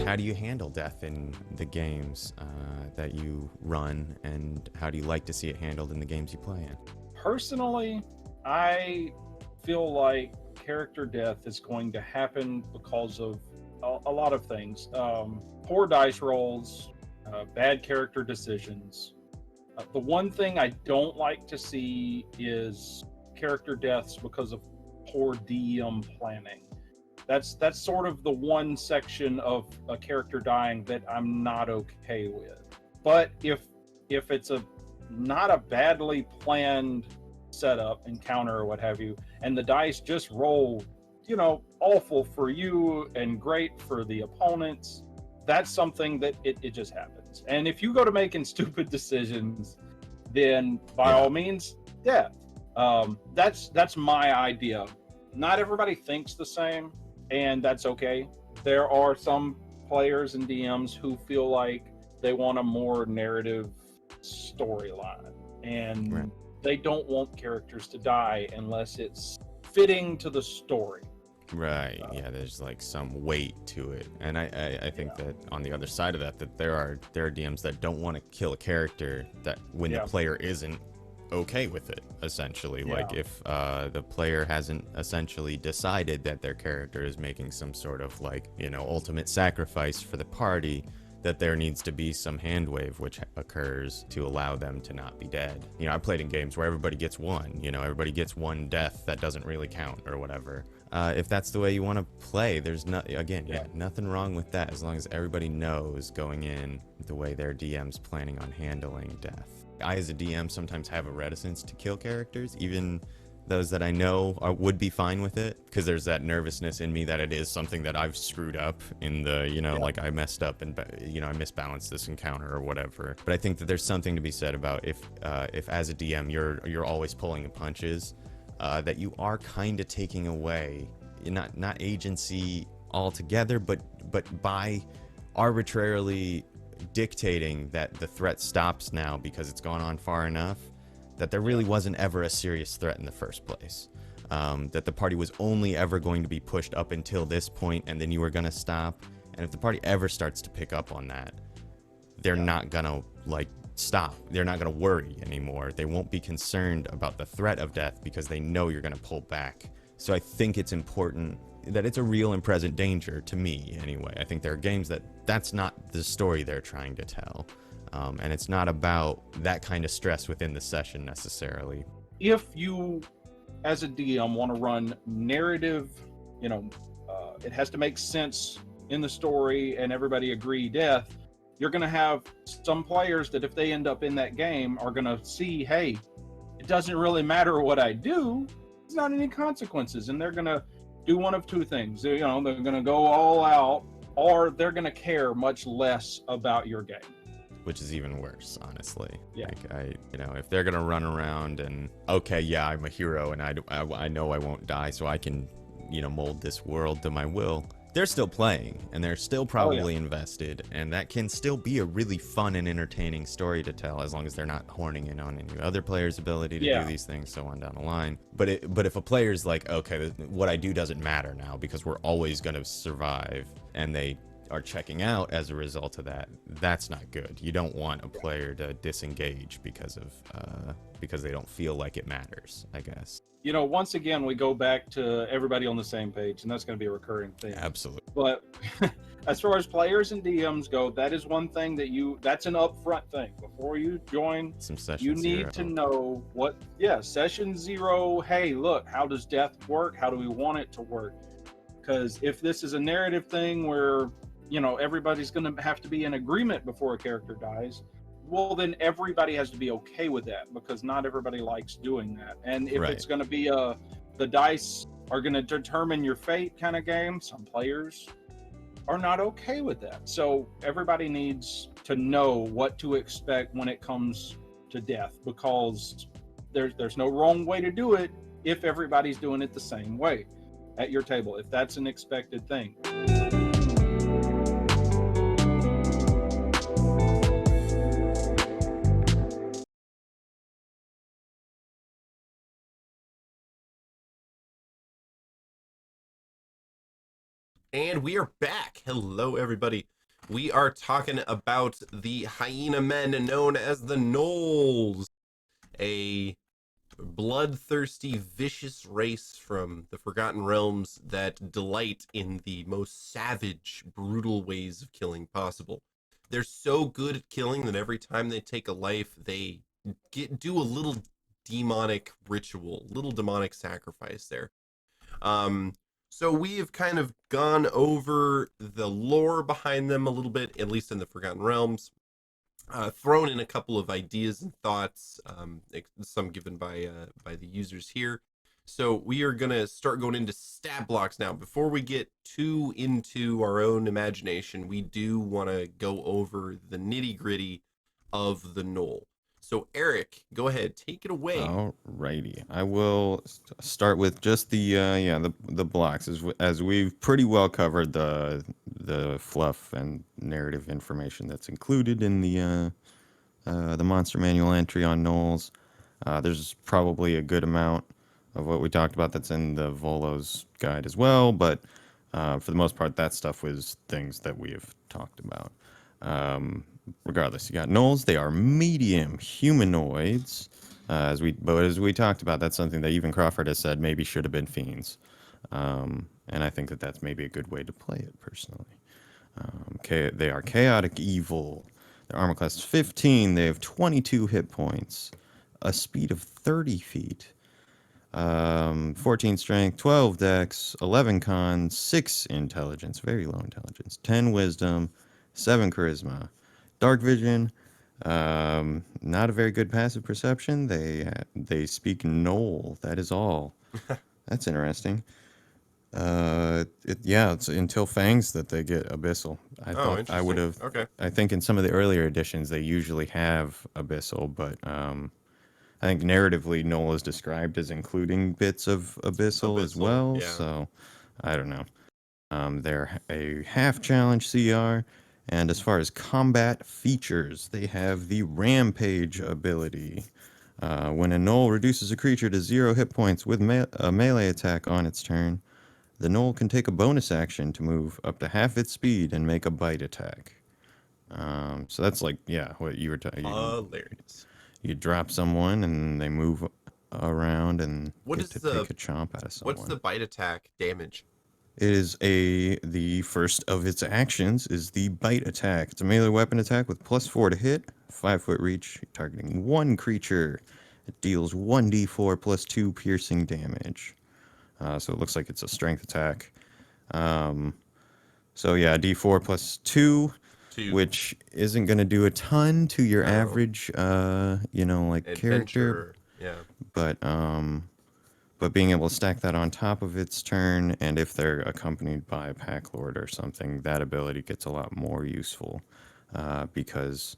How how do you handle death in the games that you run, and how do you like to see it handled in the games you play in? Personally, I feel like character death is going to happen because of a lot of things. Poor dice rolls, bad character decisions. The one thing I don't like to see is character deaths because of poor DM planning. That's sort of the one section of a character dying that I'm not okay with. But if it's a not a badly planned setup, encounter, or what have you, and the dice just roll, awful for you and great for the opponents, that's something that it just happens. And if you go to making stupid decisions, then by all means, death. That's my idea. Not everybody thinks the same, and that's okay. There are some players and DMs who feel like they want a more narrative storyline, and they don't want characters to die unless it's fitting to the story. Right. Yeah, there's like some weight to it. And I think that on the other side of that, that there are DMs that don't want to kill a character that when the player isn't okay with it, essentially. Like if the player hasn't essentially decided that their character is making some sort of like, ultimate sacrifice for the party, that there needs to be some hand wave which occurs to allow them to not be dead. I played in games where everybody gets one, everybody gets one death that doesn't really count or whatever. If that's the way you want to play, there's nothing wrong with that, as long as everybody knows going in the way their DM's planning on handling death. I, as a DM, sometimes have a reticence to kill characters, even those that I know would be fine with it, because there's that nervousness in me that it is something that I've screwed up in the, like I messed up and, I misbalanced this encounter or whatever. But I think that there's something to be said about if as a DM, you're always pulling the punches, that you are kind of taking away, not agency altogether, but by arbitrarily dictating that the threat stops now because it's gone on far enough, that there really wasn't ever a serious threat in the first place. That the party was only ever going to be pushed up until this point, and then you were going to stop. And if the party ever starts to pick up on that, they're not going to stop. They're not going to worry anymore. They won't be concerned about the threat of death because they know you're going to pull back. So I think it's important that it's a real and present danger, to me anyway. I think there are games that's not the story they're trying to tell. And it's not about that kind of stress within the session necessarily. If you, as a DM, want to run narrative, it has to make sense in the story and everybody agree death, you're going to have some players that if they end up in that game are going to see, hey, it doesn't really matter what I do. There's not any consequences. And they're going to do one of two things. They're going to go all out, or they're going to care much less about your game. Which is even worse, honestly. Yeah. Like if they're gonna run around and I'm a hero and I know I won't die, so I can, mold this world to my will. They're still playing and they're still probably invested, and that can still be a really fun and entertaining story to tell, as long as they're not horning in on any other player's ability to do these things, so on down the line. But if a player's like, okay, what I do doesn't matter now because we're always gonna survive, and they are checking out as a result of that, that's not good. You don't want a player to disengage because they don't feel like it matters, I guess. Once again, we go back to everybody on the same page, and that's going to be a recurring thing. Absolutely. But as far as players and DMs go, that is one thing that's an upfront thing. Before you join, you need to know session 0, hey, look, how does death work? How do we want it to work? Because if this is a narrative thing where everybody's going to have to be in agreement before a character dies, well, then everybody has to be okay with that, because not everybody likes doing that. And if it's going to be the dice are going to determine your fate kind of game, some players are not okay with that. So everybody needs to know what to expect when it comes to death, because there's no wrong way to do it if everybody's doing it the same way at your table, if that's an expected thing. And we are back. Hello, everybody. we are talking about the hyena men known as the Gnolls, a bloodthirsty, vicious race from the Forgotten Realms that delight in the most savage, brutal ways of killing possible. They're so good at killing that every time they take a life, they do a little demonic ritual, little demonic sacrifice there. So we have kind of gone over the lore behind them a little bit, at least in the Forgotten Realms. Thrown in a couple of ideas and thoughts, some given by the users here. So we are gonna start going into stat blocks now. Before we get too into our own imagination, we do want to go over the nitty gritty of the Gnoll. So Eric, go ahead, take it away. Alrighty, I will start with just the the blocks as we've pretty well covered the fluff and narrative information that's included in the monster manual entry on Gnolls. There's probably a good amount of what we talked about that's in the Volo's guide as well, but for the most part, that stuff was things that we have talked about. Regardless, you got Gnolls. They are medium humanoids. As we talked about, that's something that even Crawford has said maybe should have been fiends, and I think that that's maybe a good way to play it personally. They are chaotic evil. Their armor class is 15. They have 22 hit points, a speed of 30 feet, 14 strength, 12 dex, 11 con, 6 intelligence, very low intelligence, 10 wisdom, 7 charisma, dark vision, not a very good passive perception. They speak Gnoll. That is all. That's interesting. It's until Fangs that they get Abyssal. I thought I would have. Okay. I think in some of the earlier editions they usually have Abyssal, but I think narratively Gnoll is described as including bits of Abyssal as well. Yeah. So I don't know. They're a half challenge CR, and as far as combat features, they have the Rampage ability. When a Gnoll reduces a creature to 0 hit points with a melee attack on its turn, the Gnoll can take a bonus action to move up to half its speed and make a bite attack. So that's like, what you were talking. Hilarious. You drop someone and they move around and take a chomp out of someone. What's the bite attack damage? It is the first of its actions is the bite attack. It's a melee weapon attack with +4 to hit, 5-foot reach, targeting one creature. It deals 1d4 +2 piercing damage. So it looks like it's a strength attack. D4 +2, which isn't going to do a ton to your average, character. Yeah. But being able to stack that on top of its turn, and if they're accompanied by a pack lord or something, that ability gets a lot more useful. But as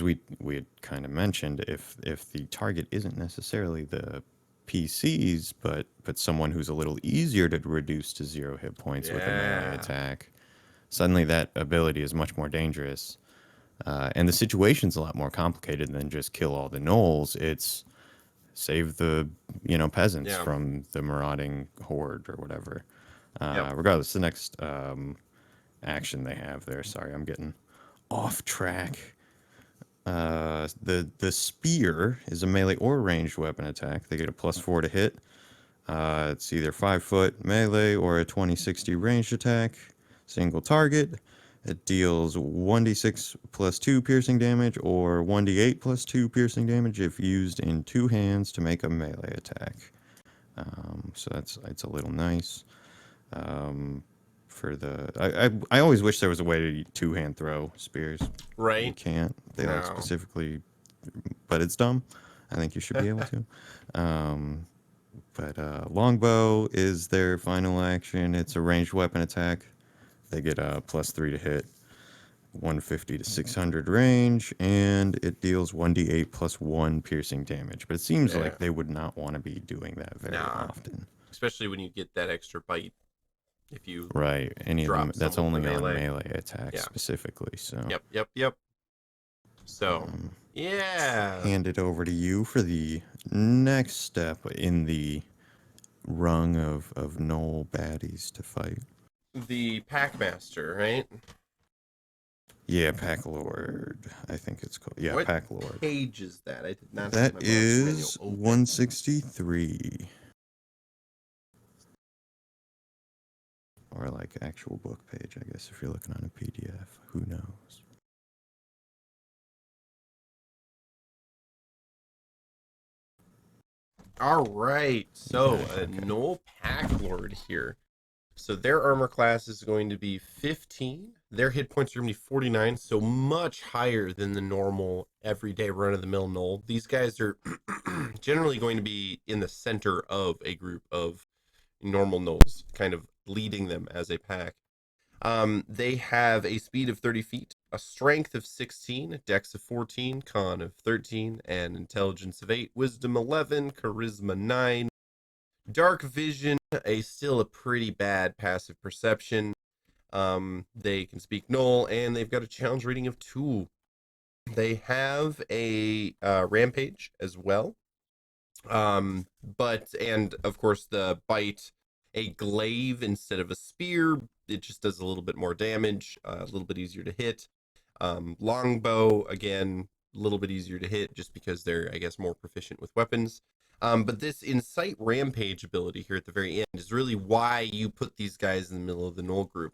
we had kind of mentioned, if the target isn't necessarily the PCs, but someone who's a little easier to reduce to 0 hit points with a melee attack, suddenly that ability is much more dangerous. And the situation's a lot more complicated than just kill all the Gnolls. It's save the peasants from the marauding horde or whatever. Regardless, the next action they have there. Sorry, I'm getting off track. The spear is a melee or ranged weapon attack. They get a +4 to hit. It's either 5-foot melee or a 20-60 ranged attack. Single target. It deals 1d6 +2 piercing damage or 1d8 +2 piercing damage if used in 2 hands to make a melee attack. So it's a little nice. I always wish there was a way to 2-hand throw spears. Right. You can't. They like specifically, but it's dumb. I think you should be able to. Longbow is their final action. It's a ranged weapon attack. They get a +3 to hit, 150 to 600 range, and it deals 1d8 +1 piercing damage. But it seems like they would not want to be doing that very often. Especially when you get that extra bite. If you any of them, that's only on melee attacks specifically. So Yep. So hand it over to you for the next step in the rung of Gnoll baddies to fight. The Packmaster, right? Yeah, Pack Lord. I think it's called. Yeah, What Pack Lord. page is that? I did not have That my monster manual is open. 163. Or like actual book page, I guess, if you're looking on a PDF. Who knows? All right, so Yeah, a okay. Gnoll Pack Lord here. So their armor class is going to be 15. Their hit points are going to be 49, so much higher than the normal everyday run-of-the-mill Gnoll. These guys are generally going to be in the center of a group of normal Gnolls, kind of leading them as a pack. They have a speed of 30 feet, a strength of 16, a dex of 14, con of 13, and intelligence of 8, wisdom 11, charisma 9, dark vision, still a pretty bad passive perception. They can speak Gnoll, and they've got a challenge rating of 2. They have a rampage as well. And of course the bite, a glaive instead of a spear. It just does a little bit more damage, a little bit easier to hit. Longbow, again, a little bit easier to hit just because they're, I guess, more proficient with weapons. But this Incite Rampage ability here at the very end is really why you put these guys in the middle of the Gnoll group.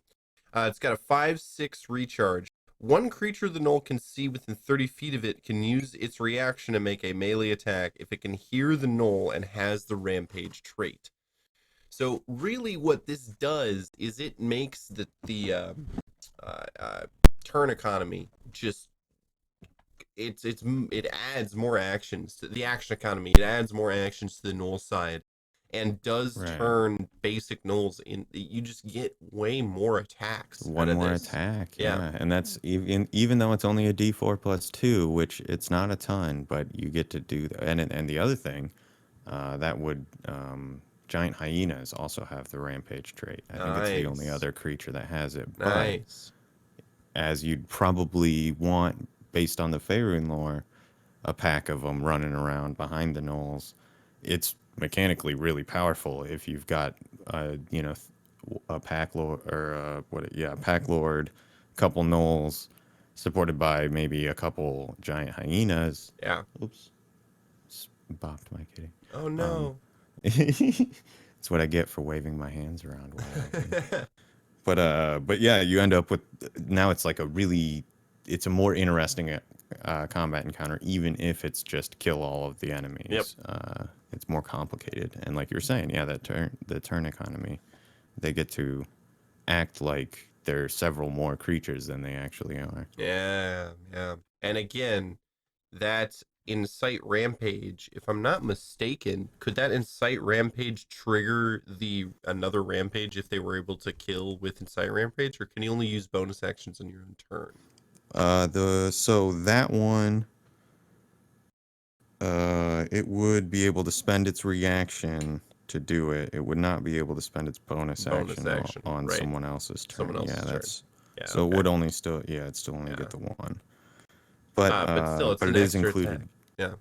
It's got a 5/6 recharge. One creature the Gnoll can see within 30 feet of it can use its reaction to make a melee attack if it can hear the Gnoll and has the Rampage trait. So really what this does is it makes the turn economy just it adds more actions to the action economy. It adds more actions to the Gnoll side and does turn basic Gnolls in. You just get way more attacks. One more attack, yeah. And that's even though it's only a D4 plus 2, which it's not a ton, but you get to do that. And the other thing, that would giant hyenas also have the rampage trait. I think it's the only other creature that has it. Nice. But as you'd probably want, based on the Faerun lore, a pack of them running around behind the Gnolls, it's mechanically really powerful if you've got a pack lord or pack lord, couple Gnolls, supported by maybe a couple giant hyenas. Yeah. Oops. Bopped my kitty. Oh no. It's what I get for waving my hands around while but yeah, you end up with, now it's like it's a more interesting combat encounter, even if it's just kill all of the enemies. Yep. It's more complicated, and like you're saying, yeah, the turn economy, they get to act like there are several more creatures than they actually are. Yeah. And again, that Incite Rampage, if I'm not mistaken, could that Incite Rampage trigger another Rampage if they were able to kill with Incite Rampage, or can you only use bonus actions on your own turn? So that one, it would be able to spend its reaction to do it. It would not be able to spend its bonus action on right. someone else's turn. So it would only still, it'd still only get the one. But still, it's but an it is extra included. attack.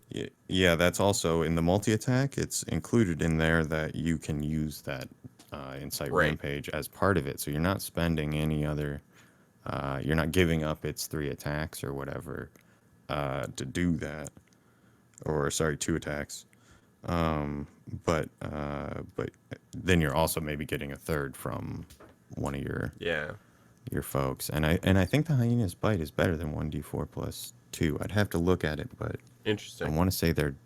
Yeah, that's also in the multi-attack. It's included in there that you can use that Incite Rampage as part of it. So you're not spending any other, you're not giving up its 3 attacks or whatever to do that. Or sorry, 2 attacks. But then you're also maybe getting a third from one of your folks. And I think the hyena's bite is better than 1d4 plus 2. I'd have to look at it, but interesting. I want to say they're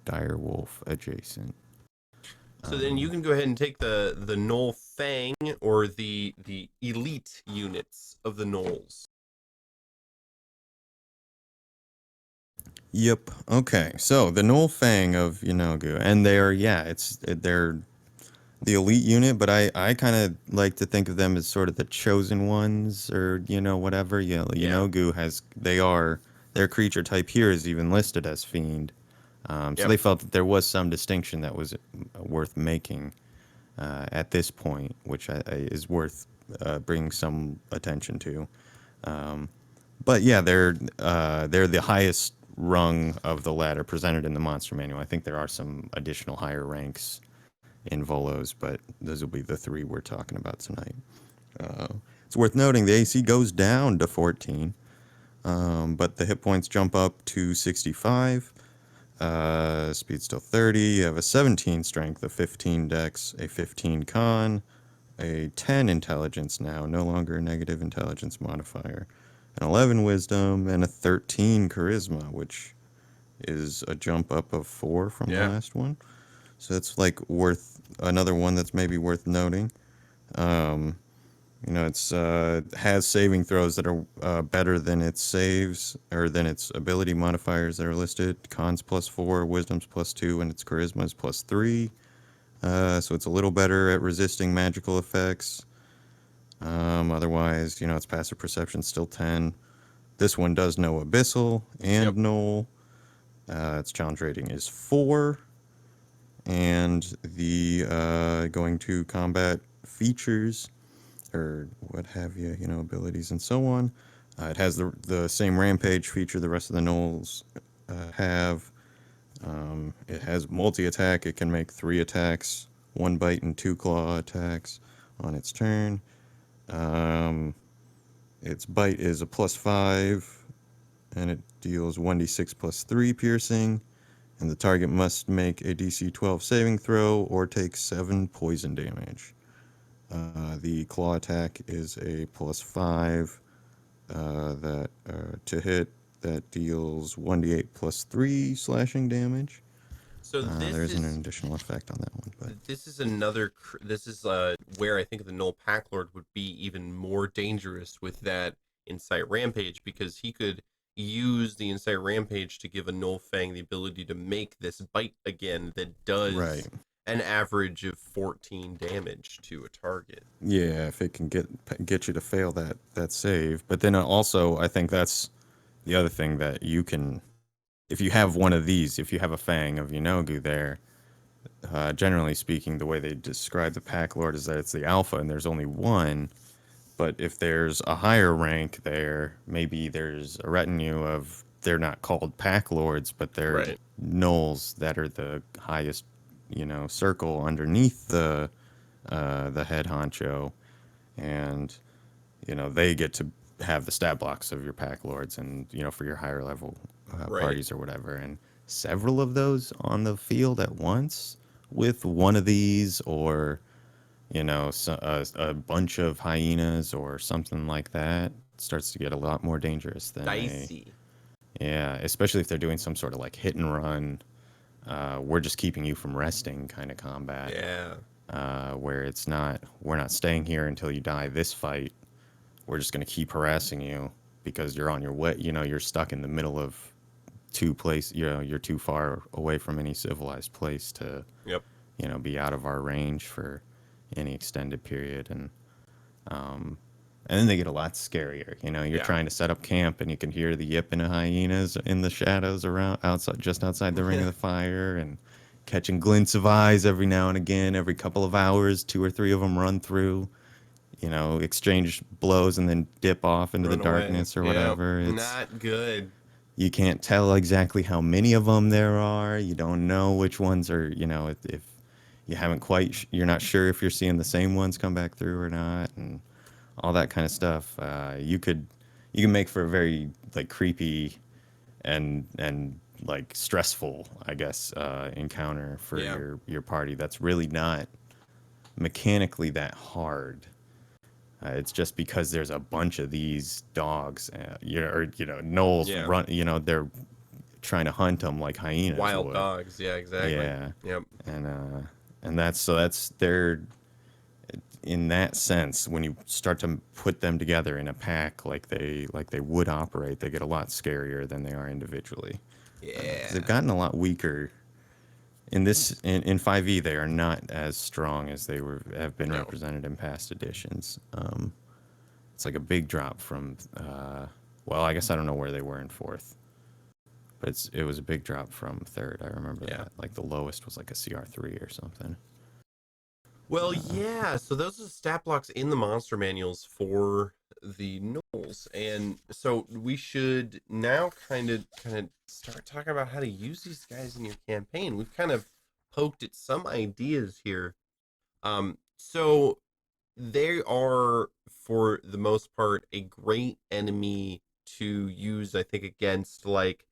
dire wolf adjacent. So then you can go ahead and take the Gnoll Fang or the elite units of the Gnolls. Yep. Okay. So the Gnoll Fang of Yanogu, and they're the elite unit, but I kind of like to think of them as sort of the chosen ones, or whatever. Yanogu their creature type here is even listed as fiend. So they felt that there was some distinction that was worth making at this point, which is worth bringing some attention to. But yeah, they're the highest rung of the ladder presented in the monster manual. I think there are some additional higher ranks in Volos, but those will be the 3 we're talking about tonight. It's worth noting the AC goes down to 14. But the hit points jump up to 65. Speed still 30. You have a 17 strength, a 15 dex, a 15 con, a 10 intelligence now, no longer a negative intelligence modifier, an 11 wisdom, and a 13 charisma, which is a jump up of 4 from the last one. So it's like worth another one that's maybe worth noting. It's has saving throws that are better than its saves or than its ability modifiers that are listed. Cons +4, wisdom's +2, and its charisma is +3. So it's a little better at resisting magical effects. Otherwise, its passive perception's still 10. This one does know Abyssal and Gnoll. Its challenge rating is 4. And the going to combat features or what have you, abilities and so on. It has the same rampage feature the rest of the Gnolls have. It has multi-attack. It can make 3 attacks, 1 bite and 2 claw attacks on its turn. Its bite is a +5, and it deals 1d6 +3 piercing. And the target must make a DC 12 saving throw or take 7 poison damage. The claw attack is a +5 to hit that deals 1d8 +3 slashing damage. So there isn't an additional effect on that one, but this is where I think the Null Pack Lord would be even more dangerous with that Insight Rampage, because he could use the Insight Rampage to give a Null Fang the ability to make this bite again that does an average of 14 damage to a target. Yeah, if it can get you to fail that save. But then also, I think that's the other thing that you can, if you have one of these, if you have a Fang of Yenogu there, generally speaking, the way they describe the Pack Lord is that it's the alpha and there's only one. But if there's a higher rank there, maybe there's a retinue of, they're not called Pack Lords, but they're Gnolls that are the highest, circle underneath the head honcho, and they get to have the stat blocks of your Pack Lords, and for your higher level parties or whatever. And several of those on the field at once with one of these, or a bunch of hyenas or something like that, starts to get a lot more dangerous than dicey. Especially if they're doing some sort of like hit and run. We're just keeping you from resting kind of combat. Where it's not, we're not staying here until you die this fight. We're just going to keep harassing you because you're on your way. You're stuck in the middle of two places. You're too far away from any civilized place to, be out of our range for any extended period. And then they get a lot scarier. You're trying to set up camp and you can hear the yipping of hyenas in the shadows just outside the ring of the fire, and catching glints of eyes every now and again. Every couple of hours, 2 or 3 of them run through, exchange blows and then dip off into the darkness or whatever. It's not good. You can't tell exactly how many of them there are. You don't know which ones are, if you haven't quite, you're not sure if you're seeing the same ones come back through or not, and all that kind of stuff. You can make for a very like creepy and like stressful, I guess, encounter for your party. That's really not mechanically that hard. It's just because there's a bunch of these dogs, Gnolls run. They're trying to hunt them like hyenas. Wild dogs, exactly. And that's their. In that sense, when you start to put them together in a pack like they would operate, they get a lot scarier than they are individually. They've gotten a lot weaker. In 5e, they are not as strong as they have been represented in past editions. It's like a big drop from. I guess I don't know where they were in 4th, but it was a big drop from 3rd. I remember that. Like the lowest was like a CR3 or something. Well, so those are the stat blocks in the monster manuals for the Gnolls, and so we should now kind of start talking about how to use these guys in your campaign. We've kind of poked at some ideas here. So they are, for the most part, a great enemy to use, I think, against like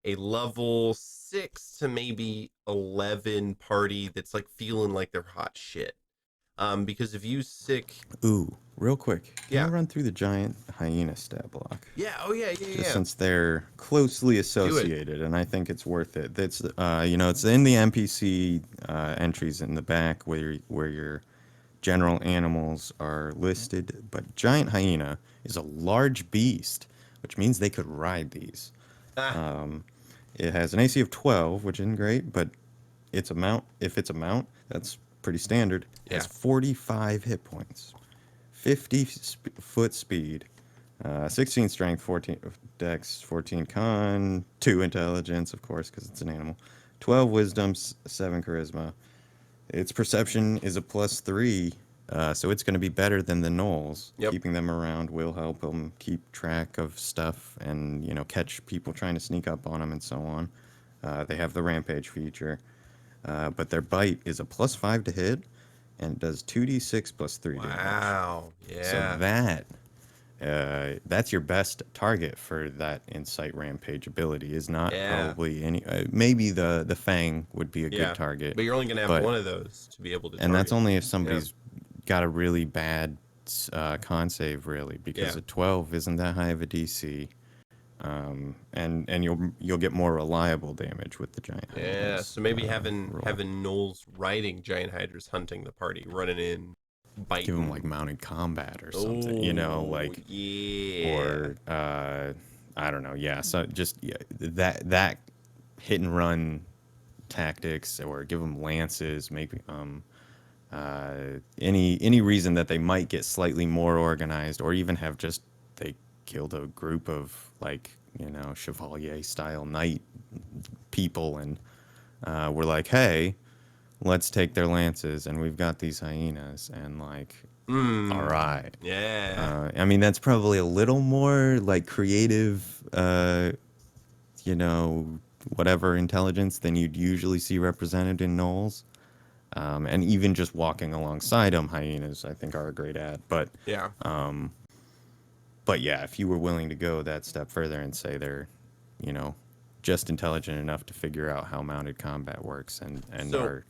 a level 6 to maybe 11 party that's like feeling like they're hot shit. Because if you sick, Ooh, real quick, can I yeah, run through the giant hyena stat block? yeah, oh yeah, yeah, Just yeah, since they're closely do it. associated, and I think it's worth it. That's it's in the NPC entries in the back where your general animals are listed. But giant hyena is a large beast, which means they could ride these. Ah, It has an AC of 12, which isn't great, but it's a mount. If it's a mount, that's pretty standard. It has yeah, 45 hit points, 50 foot speed, 16 strength, 14 dex, 14 con, 2 intelligence, of course, because it's an animal, 12 wisdom, 7 charisma. Its perception is a +3, so it's going to be better than the Gnolls. yep. Keeping them around will help them keep track of stuff and, catch people trying to sneak up on them and so on. They have the rampage feature, but their bite is a +5 to hit and does 2d6 +3 damage. Wow, So yeah, that's your best target for that Insight Rampage ability. Is not yeah, probably any. Maybe the Fang would be a good yeah. target, But you're only gonna have but one of those to be able to and that's target. only if Yeah, somebody's got a really bad con save, really, because yeah, a 12 isn't that high of a DC. And you'll get more reliable damage with the giant yeah. hyenas So maybe roll. having Knowles riding giant hydras, hunting the party, running in, Give them like biting. mounted combat or something, Oh like yeah, or I don't know, yeah. So just that hit and run tactics, or give them lances, maybe any reason that they might get slightly more organized, or even have just they killed a group of like chevalier style knight people, and we're like, hey, let's take their lances, and we've got these hyenas, and like, all right. yeah. I mean, that's probably a little more like creative, you know, whatever intelligence than you'd usually see represented in Gnolls. And even just walking alongside them, hyenas, I think, are a great ad. Yeah. But yeah, if you were willing to go that step further and say they're, you know, just intelligent enough to figure out how mounted combat works, and So are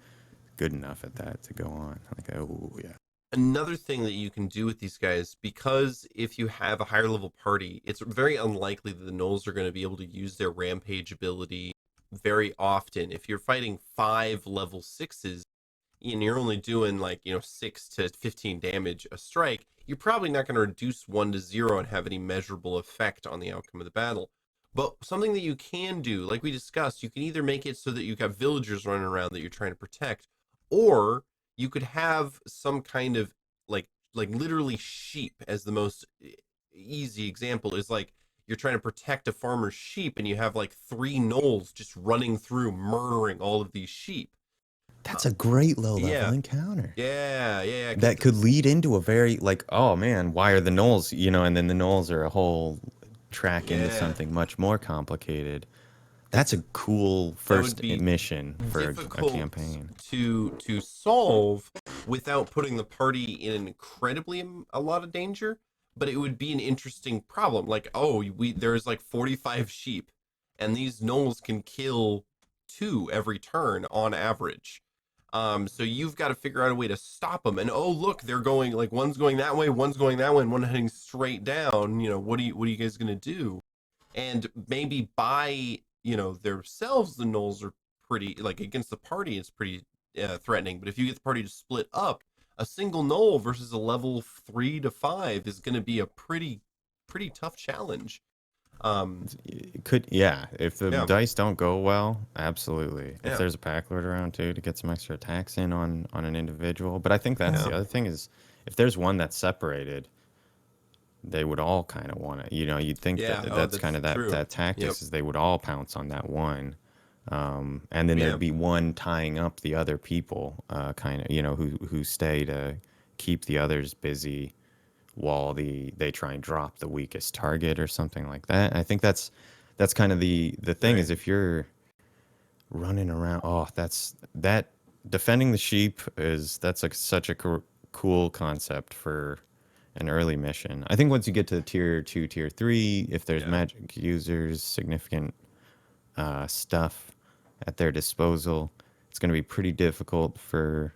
good enough at that to go on, like, oh yeah. another thing that you can do with these guys, because if you have a higher level party, it's very unlikely that the Gnolls are going to be able to use their rampage ability very often. If you're fighting 5 level 6s and you're only doing like 6 to 15 damage a strike, you're probably not going to reduce 1 to 0 and have any measurable effect on the outcome of the battle. But something that you can do, like we discussed, you can either make it so that you've got villagers running around that you're trying to protect, or you could have some kind of like literally sheep as the most easy example. Is like you're trying to protect a farmer's sheep and you have like 3 gnolls just running through murdering all of these sheep. That's a great low level Yeah, encounter. yeah, yeah, yeah. That could lead into a very like, oh man, why are the Gnolls? And then the Gnolls are a whole track into Yeah, something much more complicated. That's a cool that would first be mission for a difficult campaign. to solve without putting the party in an incredibly a lot of danger. But it would be an interesting problem. Like, oh, there's like 45 sheep, and these gnolls can kill 2 every turn on average. So you've got to figure out a way to stop them. And oh, look, they're going like one's going that way, one's going that way, and one heading straight down. What are you guys gonna do? And maybe by themselves, the gnolls are pretty like against the party. It's pretty threatening. But if you get the party to split up, a single gnoll versus a level 3 to 5 is going to be a pretty tough challenge. It could, yeah. If the Yeah, dice don't go well, absolutely. If yeah, there's a pack lord around too to get some extra attacks in on an individual, but I think that's yeah, the other thing is if there's one that's separated, they would all kind of want to. You'd think yeah. that Oh, that's that's kind of that true. that Yep. tactics is they would all pounce on that one, and then Yeah. there'd be one tying up the other people, kind of who stay to keep the others busy while they try and drop the weakest target or something like that. I think that's kind of the thing Right. is if you're running around, that defending the sheep that's like such a cool concept for an early mission. I think once you get to tier 2, tier 3, if there's Yeah. magic users, significant stuff at their disposal, it's going to be pretty difficult for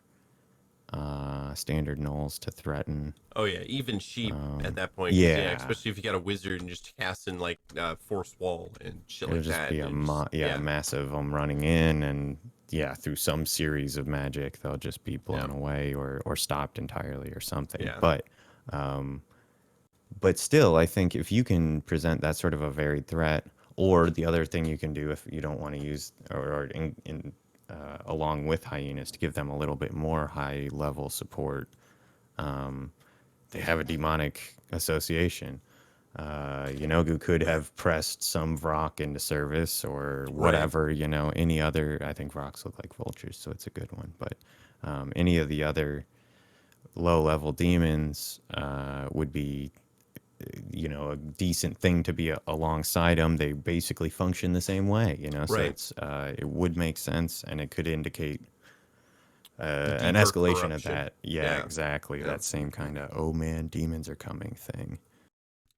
standard gnolls to threaten. Oh yeah, even sheep at that point. 'Cause, Yeah, especially if you got a wizard and just casting like force wall and shit it'll like just that. be a and just- massive running in, and through some series of magic they'll just be blown Yeah. away or stopped entirely or something. Yeah. But still, I think if you can present that sort of a varied threat, or the other thing you can do if you don't want to use along with hyenas, to give them a little bit more high level support. They have a demonic association. Yanogu could have pressed some Vrock into service or whatever, any other. I think Vrocks look like vultures, so it's a good one. But any of the other low level demons would be, a decent thing to be alongside them. They basically function the same way, so Right. it's it would make sense, and it could indicate an deeper escalation of corruption. that. Yeah. Exactly. Yeah. That same kind of, oh man, demons are coming thing.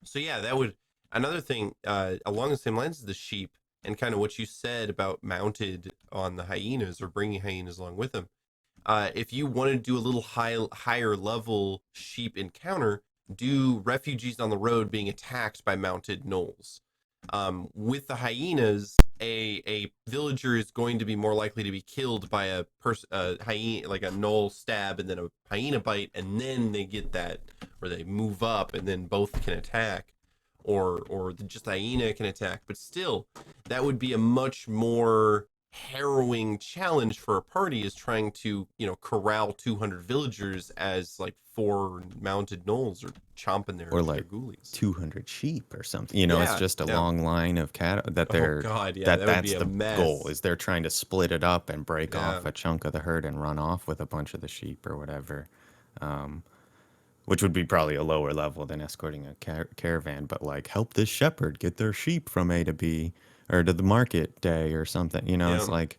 So yeah, that would another thing along the same lines as the sheep and kind of what you said about mounted on the hyenas or bringing hyenas along with them. If you want to do a little higher level sheep encounter, do refugees on the road being attacked by mounted gnolls. With the hyenas, a villager is going to be more likely to be killed by a hyena, like a gnoll stab and then a hyena bite, and then they get that, or they move up and then both can attack, or just the hyena can attack. But still, that would be a much more harrowing challenge for a party, is trying to corral 200 villagers as like 4 mounted gnolls are chomping their Or like their ghoulies. 200 sheep or something. It's Yeah, just a yeah. long line of cattle that they're Oh god, yeah, that would that's be a the mess. goal, is they're trying to split it up and break Yeah. off a chunk of the herd and run off with a bunch of the sheep or whatever. Which would be probably a lower level than escorting a caravan, but like help this shepherd get their sheep from A to B or to the market day or something. It's Yeah. like,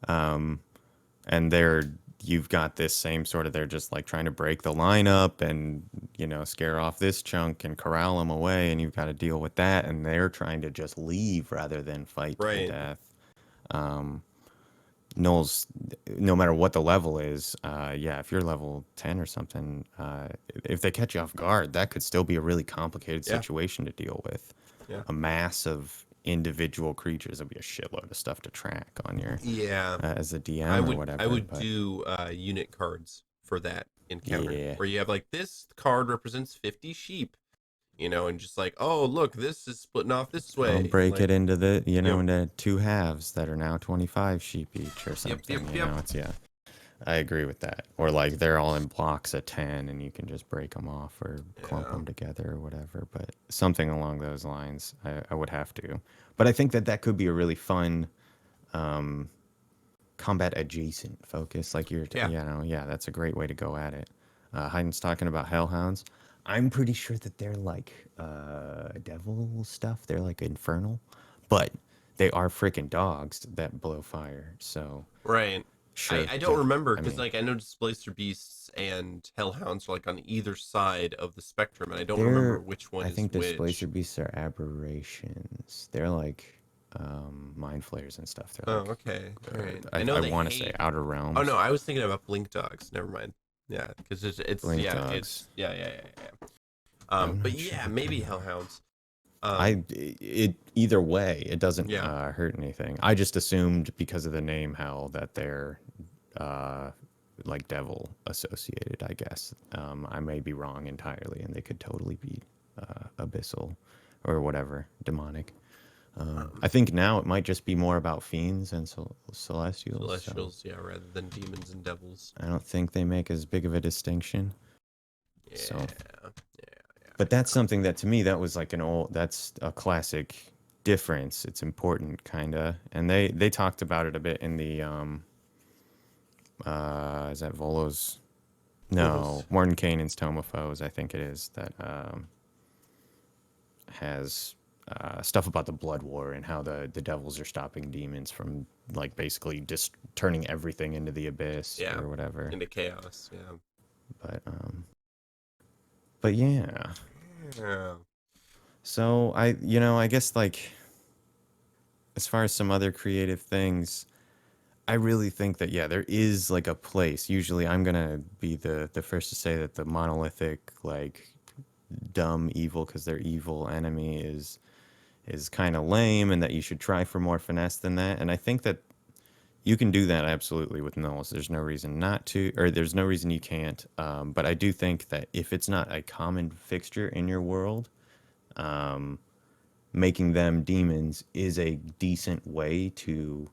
and you've got this same sort of, they're just like trying to break the line up and, scare off this chunk and corral them away, and you've got to deal with that, and they're trying to just leave rather than fight to the Right. death. Gnolls, no matter what the level is, if you're level 10 or something, if they catch you off guard, that could still be a really complicated Yeah. situation to deal with. Yeah. A mass of individual creatures would be a shitload of stuff to track on your Yeah. as a DM I or would whatever. I would but do unit cards for that encounter, Yeah. where you have like, this card represents 50 sheep, and just like, oh look, this is splitting off this way. I'll break like, it into the Yep. into 2 halves that are now 25 sheep each or something. yep. It's I agree with that. Or like they're all in blocks of 10 and you can just break them off or clump Yeah. them together or whatever. But something along those lines, I would have to. But I think that could be a really fun combat adjacent focus. Like that's a great way to go at it. Hayden's talking about hellhounds. I'm pretty sure that they're like devil stuff. They're like infernal, but they are freaking dogs that blow fire. So Right. sure, I don't remember, I because mean, I know Displacer Beasts and Hellhounds are like on either side of the spectrum, and I don't they're- remember which one I is think which. displacer beasts are aberrations. They're like mind flayers and stuff. They're Oh, like, okay. All right. I know I they want to say hate- outer realms. Oh no, I was thinking about Blink Dogs. Never mind. Yeah, because it's Blink yeah, Dogs. it's yeah. I'm But not sure yeah, what maybe they are. Hellhounds. Either way, it doesn't Yeah. hurt anything. I just assumed because of the name Hell that they're like devil associated, I guess. I may be wrong entirely, and they could totally be abyssal or whatever, demonic. I think now it might just be more about fiends and celestials. so Celestials, yeah, rather than demons and devils. I don't think they make as big of a distinction. Yeah, So- yeah. But that's something that, to me, that was like that's a classic difference. It's important, kind of. And they talked about it a bit in the, is that Volo's? No, Volo's. Mordenkainen's Tome of Foes, I think it is, that has stuff about the Blood War and how the devils are stopping demons from, like, basically just turning everything into the abyss Yeah. or whatever. Into chaos, yeah. But But yeah. Yeah. So I guess like as far as some other creative things, I really think that yeah, there is like a place. Usually I'm gonna be the first to say that the monolithic, like dumb evil because they're evil enemy is kind of lame, and that you should try for more finesse than that. And I think that you can do that absolutely with Gnolls. There's no reason not to, or there's no reason you can't. But I do think that if it's not a common fixture in your world, um, making them demons is a decent way to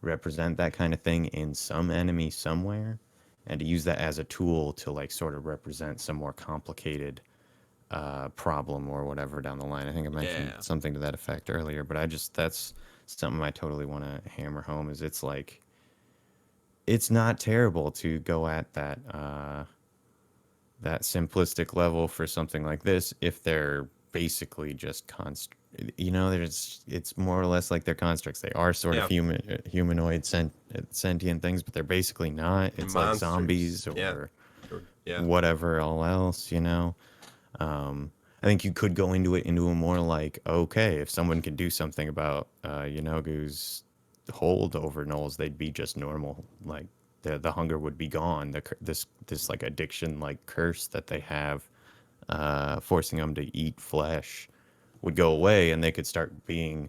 represent that kind of thing in some enemy somewhere, and to use that as a tool to like sort of represent some more complicated problem or whatever down the line. I think I mentioned Yeah. something to that effect earlier, but that's something I totally want to hammer home. Is it's like it's not terrible to go at that simplistic level for something like this if they're basically just there's it's more or less like they're constructs. They are sort of Yeah. humanoid sentient things, but they're basically not. And It's like monsters. zombies Yeah. or Yeah. whatever all else. I think you could go into a more like, okay, if someone could do something about Yanogu's hold over Gnolls, they'd be just normal. Like the hunger would be gone. This like addiction like curse that they have, forcing them to eat flesh, would go away, and they could start being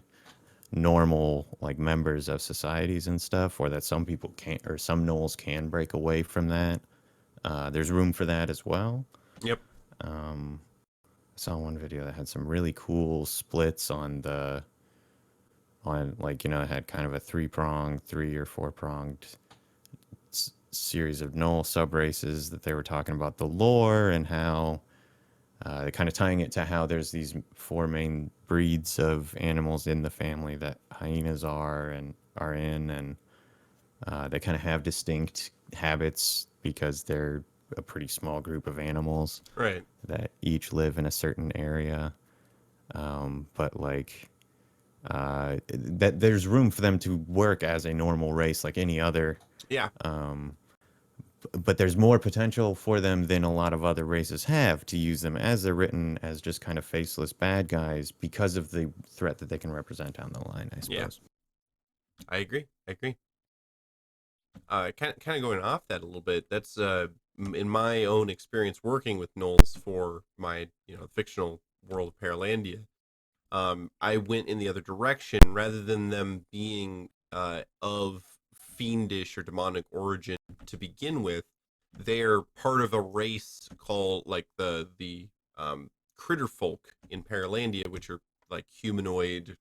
normal like members of societies and stuff. Or that some people can't, or some Gnolls can break away from that. There's room for that as well. Yep. I saw one video that had some really cool splits on like it had kind of a three or four pronged series of Gnoll sub races that they were talking about the lore and how they're kind of tying it to how there's these four main breeds of animals in the family that hyenas are in, and they kind of have distinct habits because they're a pretty small group of animals Right. that each live in a certain area. But like that there's room for them to work as a normal race like any other, Yeah. but there's more potential for them than a lot of other races have to use them as they're written as just kind of faceless bad guys because of the threat that they can represent down the line, I suppose. Yeah. I agree. Kind of going off that a little bit. That's in my own experience working with Gnolls for my fictional world of Paralandia. I went in the other direction rather than them being of fiendish or demonic origin to begin with. They're part of a race called like the critter folk in Paralandia, which are like humanoid,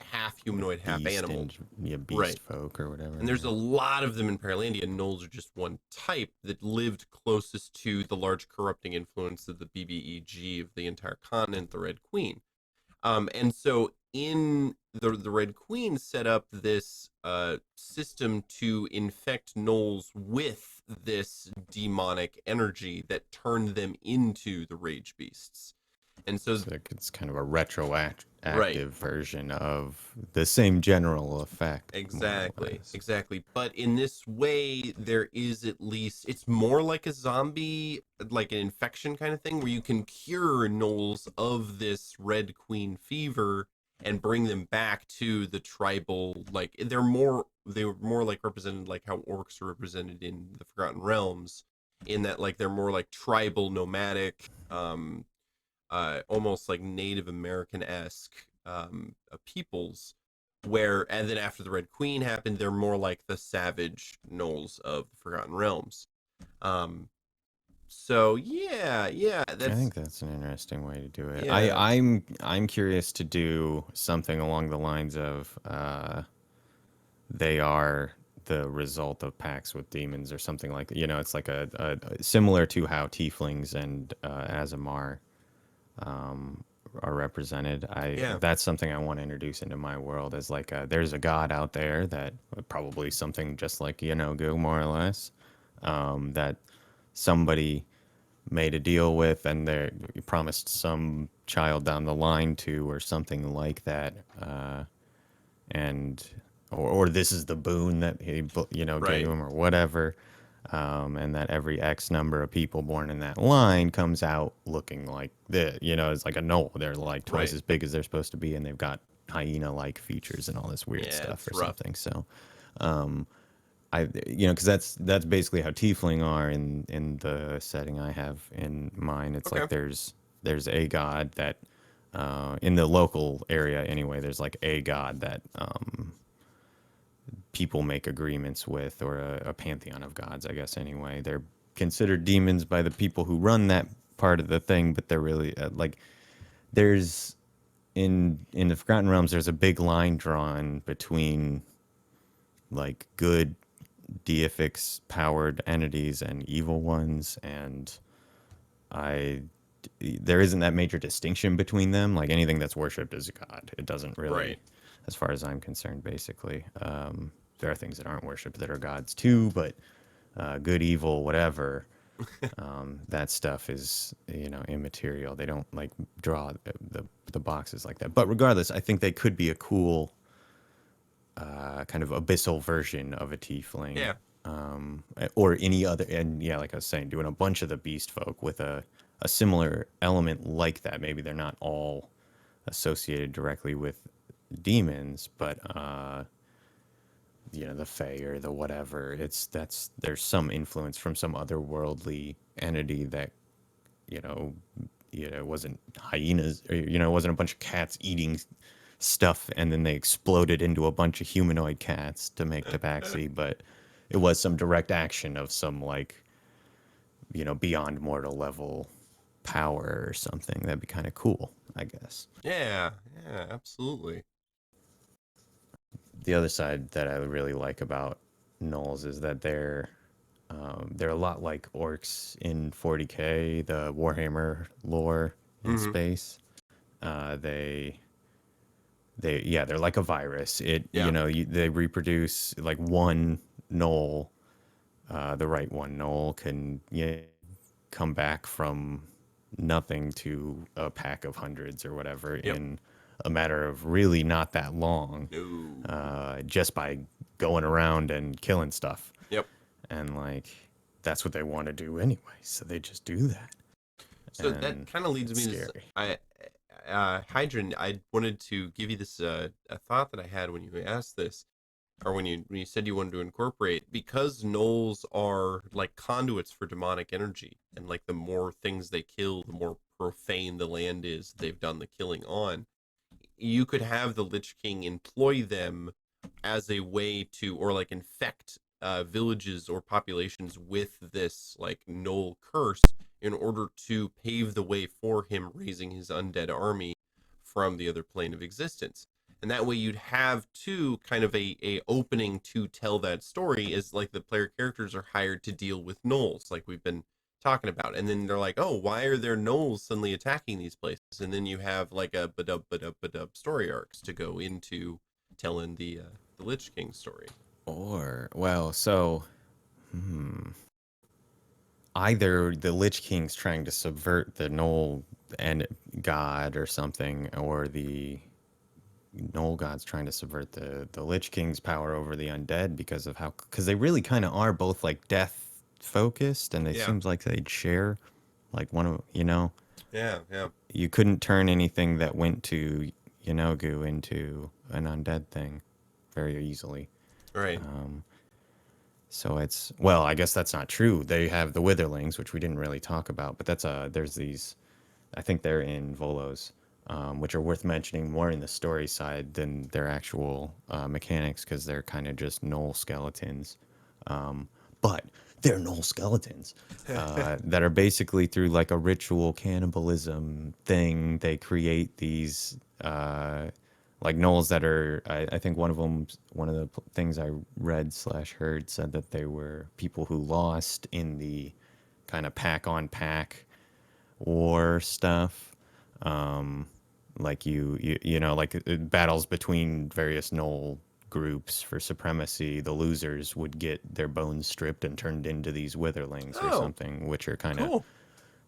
half Beast animal. and beast Right. folk or whatever. And there's a lot of them in Paralandia, and Gnolls are just one type that lived closest to the large corrupting influence of the BBEG of the entire continent, the Red Queen. And so in the Red Queen set up this system to infect Gnolls with this demonic energy that turned them into the Rage Beasts. And so it's kind of a retroactive right. version of the same general effect. Exactly. But in this way, there is at least, it's more like a zombie, like an infection kind of thing, where you can cure Gnolls of this Red Queen fever and bring them back to the tribal, like they were more like represented like how orcs are represented in the Forgotten Realms, in that like they're more like tribal, nomadic, almost like Native American-esque peoples, and then after the Red Queen happened, they're more like the savage Gnolls of the Forgotten Realms. So yeah, I think that's an interesting way to do it. Yeah. I'm curious to do something along the lines of they are the result of pacts with demons or something like that. It's like a similar to how tieflings and Azamar are represented. That's something I want to introduce into my world as like there's a god out there that probably something just like Yanogu more or less, that somebody made a deal with and they promised some child down the line to or something like that, and or this is the boon that he Right. gave him or whatever. and that every X number of people born in that line comes out looking like this. It's like a gnoll. They're like twice as big as they're supposed to be, and they've got hyena-like features and all this weird stuff or something. So, because that's basically how tiefling are in the setting I have in mind. It's like there's a god that in the local area anyway. There's like a god that people make agreements with, or a pantheon of gods, I guess. Anyway, they're considered demons by the people who run that part of the thing, but they're really like there's in the Forgotten Realms. There's a big line drawn between like good deifics powered entities and evil ones, and there isn't that major distinction between them. Like anything that's worshipped is a god. It doesn't really, as far as I'm concerned, basically. There are things that aren't worshipped that are gods too, but good, evil, whatever, that stuff is immaterial. They don't like draw the boxes like that. But regardless, I think they could be a cool kind of abyssal version of a tiefling. Yeah. Or any other, and yeah, like I was saying, doing a bunch of the beast folk with a similar element like that. Maybe they're not all associated directly with demons, but the fae or the whatever. There's some influence from some otherworldly entity that wasn't hyenas, or it wasn't a bunch of cats eating stuff and then they exploded into a bunch of humanoid cats to make tabaxi, but it was some direct action of some like beyond mortal level power or something. That'd be kind of cool, I guess. Yeah, absolutely. The other side that I really like about Gnolls is that they're a lot like orcs in 40K, the Warhammer lore in space. They're like a virus. They reproduce like one Gnoll. The right one Gnoll can come back from nothing to a pack of hundreds or whatever in a matter of really not that long. Just by going around and killing stuff. And like that's what they want to do anyway, so they just do that. So that kind of leads me to Hydron. I wanted to give you this a thought that I had when you asked this, or when you said you wanted to incorporate, because Gnolls are like conduits for demonic energy, and like the more things they kill, the more profane the land is they've done the killing on. You could have the Lich King employ them as a way to, or like infect villages or populations with this like Gnoll curse in order to pave the way for him raising his undead army from the other plane of existence. And that way you'd have two kind of a opening to tell that story, is like the player characters are hired to deal with Gnolls, like we've been talking about. And then they're like, oh, why are there Gnolls suddenly attacking these places? And then you have like a badub story arcs to go into telling the Lich King story. Either the Lich King's trying to subvert the Gnoll and god or something, or the Gnoll god's trying to subvert the Lich King's power over the undead, because they really kind of are both like death focused, and it seems like they'd share like one of you couldn't turn anything that went to Yenogu into an undead thing very easily, right? So I guess that's not true. They have the Witherlings, which we didn't really talk about, but there's these, I think they're in Volos, which are worth mentioning more in the story side than their actual mechanics, because they're kind of just Gnoll skeletons. But they're Gnoll skeletons that are basically, through like a ritual cannibalism thing, they create these like Gnolls that are, I think one of the things I read / heard said that they were people who lost in the kind of pack on pack war stuff. Like like battles between various Gnoll groups for supremacy, the losers would get their bones stripped and turned into these Witherlings or something, which are kind of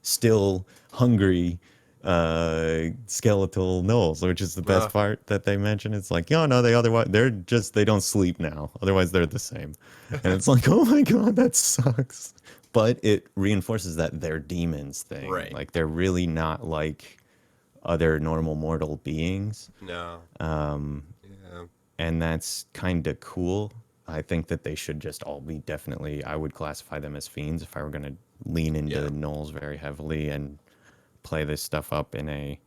still hungry skeletal gnolls, which is the best part that they mention. It's like, oh no, they don't sleep now. Otherwise they're the same. And it's like, oh my god, that sucks. But it reinforces that they're demons thing. Right. Like they're really not like other normal mortal beings. No. Yeah. And that's kind of cool. I think that they should just all be definitely, I would classify them as fiends if I were going to lean into gnolls very heavily and play this stuff up in a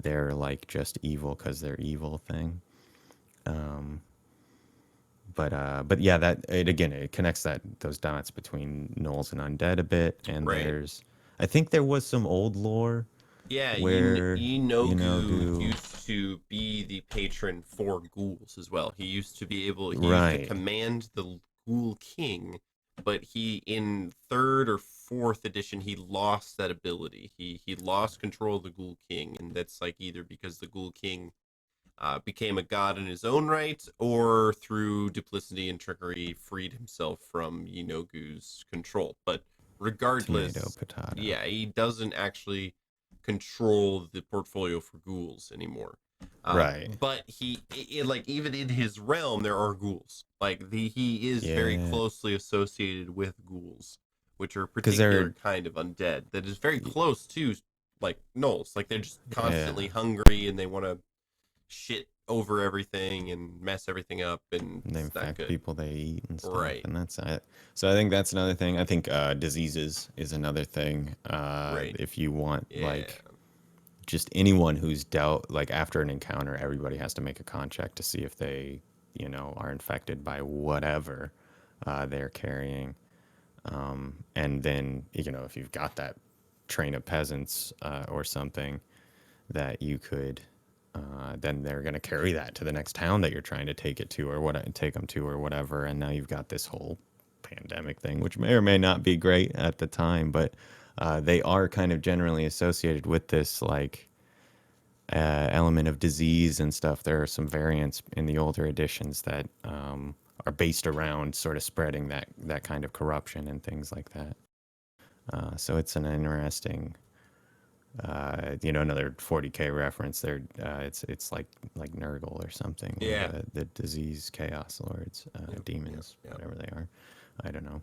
they're like just evil because they're evil thing. But yeah, it connects those dots between gnolls and undead a bit, and I think there was some old lore. Yeah, where Inogu used to be the patron for ghouls as well. He used to used to command the ghoul king, but in 3rd or 4th edition he lost that ability. He lost control of the ghoul king, and that's like either because the ghoul king became a god in his own right, or through duplicity and trickery freed himself from Inogu's control. But regardless, yeah, he doesn't actually control the portfolio for ghouls anymore. But like even in his realm there are ghouls. Like he is very closely associated with ghouls, which are a particular kind of undead that is very close to like gnolls. Like they're just constantly hungry and they want to shit over everything and mess everything up, and they infect people they eat and stuff. Right. And that's it. So I think that's another thing. I think diseases is another thing. If you want like just anyone who's dealt, like after an encounter, everybody has to make a con check to see if they, are infected by whatever they're carrying. And then, if you've got that train of peasants or something that you could, then they're going to carry that to the next town that you're trying to take them to or whatever. And now you've got this whole pandemic thing, which may or may not be great at the time, but they are kind of generally associated with this like element of disease and stuff. There are some variants in the older editions that are based around sort of spreading that kind of corruption and things like that. So it's an interesting, another 40K reference there. It's like Nurgle or something. Yeah. The disease chaos lords, demons, whatever they are. I don't know.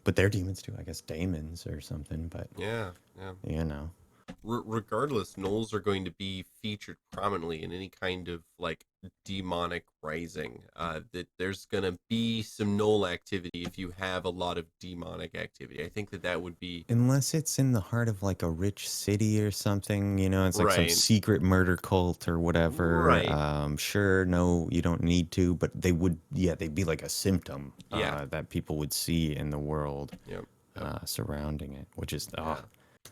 But they're demons too, I guess. Daemons or something. But regardless, gnolls are going to be featured prominently in any kind of like demonic rising. That there's gonna be some gnoll activity if you have a lot of demonic activity. I think that would be, unless it's in the heart of like a rich city or something. It's like some secret murder cult or whatever. Sure, no, you don't need to, but they would. Yeah, they'd be like a symptom that people would see in the world surrounding it, which is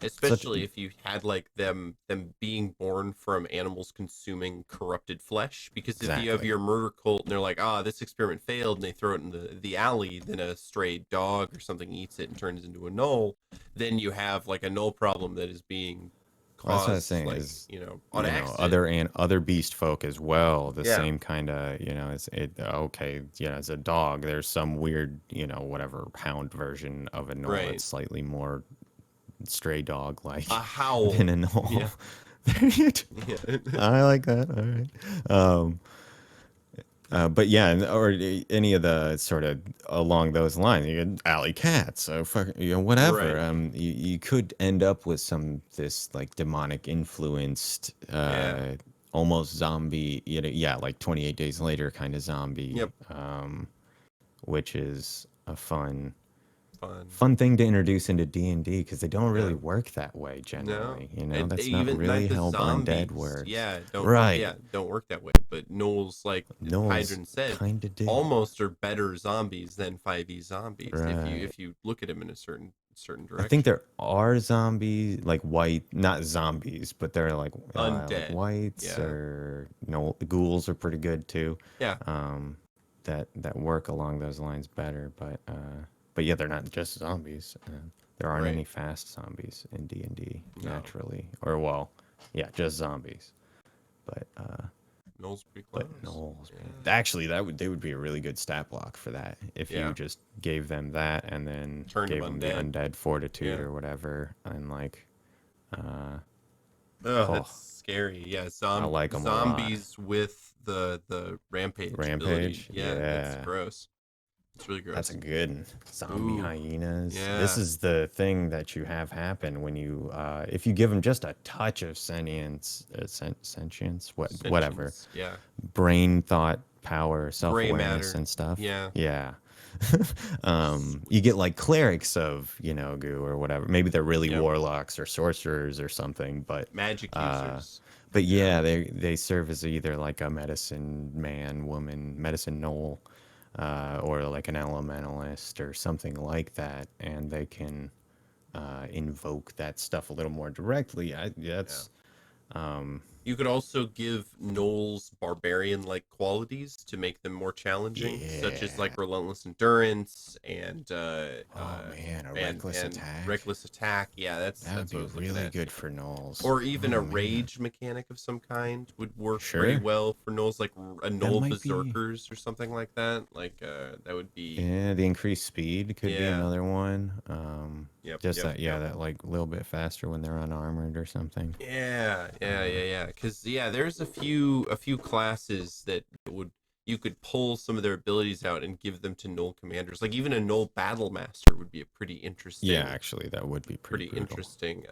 especially if you had like them being born from animals consuming corrupted flesh. Because if you have your murder cult and they're like, this experiment failed, and they throw it in the alley, then a stray dog or something eats it and turns into a gnoll, then you have like a gnoll problem that is being caused. That's what I was saying, like, is on accident. other beast folk as well. The same kind of it's as a dog. There's some weird whatever hound version of a gnoll that's slightly more stray dog like a howl than a gnoll. I like that. All right. But or any of the sort of along those lines, you get alley cats, so whatever. You could end up with this like demonic influenced, almost zombie, like 28 Days Later kind of zombie. Which is a fun thing to introduce into D&D, because they don't really work that way generally. That's not really how undead works. Don't work that way. But gnolls, like Hydron said, almost are better zombies than 5e zombies if you look at them in a certain direction. I think there are zombies, like white, not zombies, but they're like undead, like whites, or the ghouls are pretty good too. That work along those lines better, but yeah, they're not just zombies. There aren't any fast zombies in D&D naturally, or just zombies. But gnolls pretty close. Actually, they would be a really good stat block for that if you just gave them that and then gave them the undead fortitude or whatever, and like Oh, Oh, that's scary. Yeah, I like 'em a lot. zombies with the rampage ability. Rampage? Yeah, that's Yeah. gross. It's really gross. That's a good one. Zombie Ooh, hyenas. yeah. This is the thing that you have happen when you, if you give them just a touch of sentience, sentience, whatever, Sentience, yeah. brain, thought, power, Gray self-awareness matter. and stuff. Yeah. Yeah. You get like clerics of, goo or whatever. Maybe they're really Yep. warlocks or sorcerers or something, but Magic users. yeah, they serve as either like a medicine man, woman, medicine gnoll, or like an elementalist or something like that, and they can invoke that stuff a little more directly. That's You could also give Gnolls barbarian-like qualities to make them more challenging, such as like Yeah. relentless endurance and Oh man, a reckless attack. reckless attack. Yeah, that's That would what I be was looking really at. good for gnolls. Or even Oh, a man. rage mechanic of some kind would work pretty Sure. well for Gnolls, like a Gnoll might be- berserkers or something like that. Like that would be. Yeah, the increased speed could be Yeah. another one. Yep, Just yep, that, yep. that like a little bit faster when they're unarmored or something. Yeah. Because there's a few classes that you could pull some of their abilities out and give them to Gnoll commanders. Like even a Gnoll battle master would be a pretty interesting. Yeah, actually, that would be pretty brutal. Interesting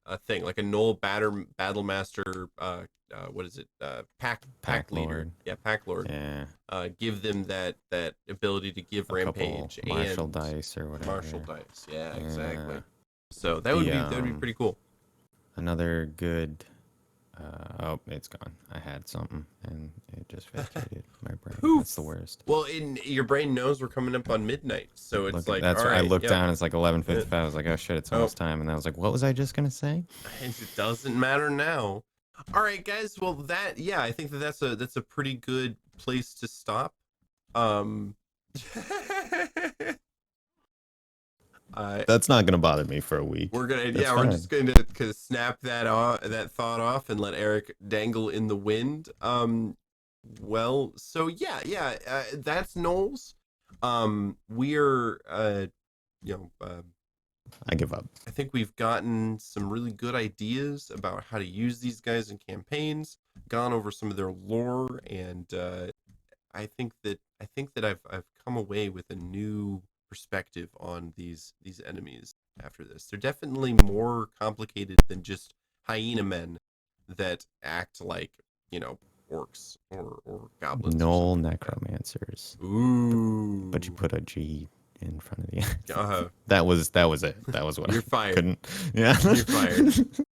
a thing. Like a Gnoll battle master. What is it? Pack leader. Lord. Yeah, pack lord. Yeah, Give them that ability to give rampage couple martial and dice or whatever. martial dice. Yeah, exactly. Yeah. So that would be pretty cool. Another good. Oh, it's gone. I had something and it just vacated my brain. That's the worst. Well, your brain knows we're coming up on midnight, so it's like that's all right. I right, looked yep. down. It's like 11:55. I was like, oh shit, it's almost time. And I was like, what was I just gonna say? And it doesn't matter now. All right, guys. Well, I think that's a pretty good place to stop. That's not gonna bother me for a week. We're gonna That's we're fine. just going to snap that thought off and let Eric dangle in the wind. Well, so that's Gnolls. We're I give up. I think we've gotten some really good ideas about how to use these guys in campaigns, gone over some of their lore, and I think that I've come away with a new perspective on these enemies after this. They're definitely more complicated than just hyena men that act like, orcs or goblins. Gnoll necromancers. Ooh. But you put a G in front of the That was it. That was what You're fired. Couldn't. Yeah. You're fired.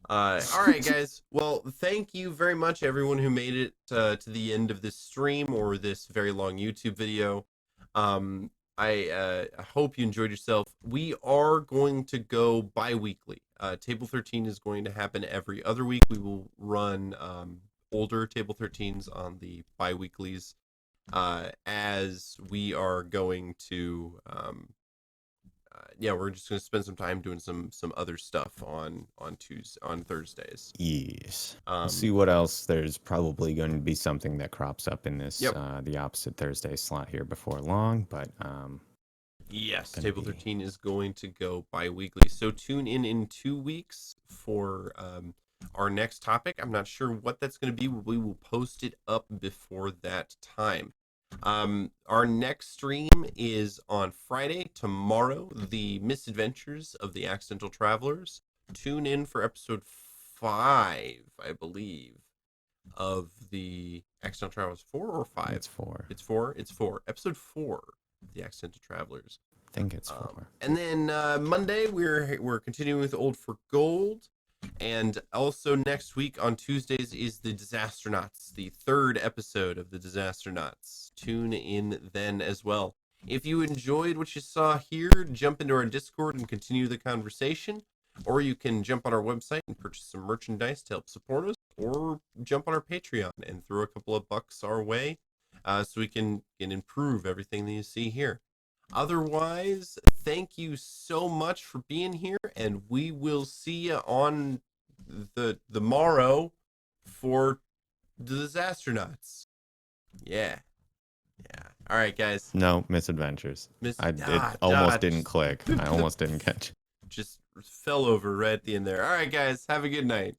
All right, guys. Well, thank you very much, everyone who made it to the end of this stream or this very long YouTube video. I hope you enjoyed yourself. We are going to go bi-weekly. Table 13 is going to happen every other week. We will run older Table 13s on the bi-weeklies as we are going to we're just going to spend some time doing some other stuff on Thursdays. Yes. See what else. There's probably going to be something that crops up in this the opposite Thursday slot here before long, but yes, Table 13 is going to go bi-weekly. So tune in 2 weeks for our next topic. I'm not sure what that's going to be. We will post it up before that time. Our next stream is on Friday, tomorrow, the misadventures of the accidental travelers. Tune in for episode 5, I believe, of the accidental travelers. 4 or 5? It's 4. It's 4. It's 4. Episode 4 of the accidental travelers. I think it's 4. And then Monday we're continuing with Old for Gold. And also next week on Tuesdays is the Disastronauts, the 3rd episode of the Disastronauts. Tune in then as well. If you enjoyed what you saw here, jump into our Discord and continue the conversation. Or you can jump on our website and purchase some merchandise to help support us. Or jump on our Patreon and throw a couple of bucks our way so we can improve everything that you see here. Otherwise, thank you so much for being here, and we will see you on the morrow for the Disastronauts. Yeah. All right, guys. No, misadventures. It almost didn't click. I almost didn't catch. Just fell over right at the end there. All right, guys. Have a good night.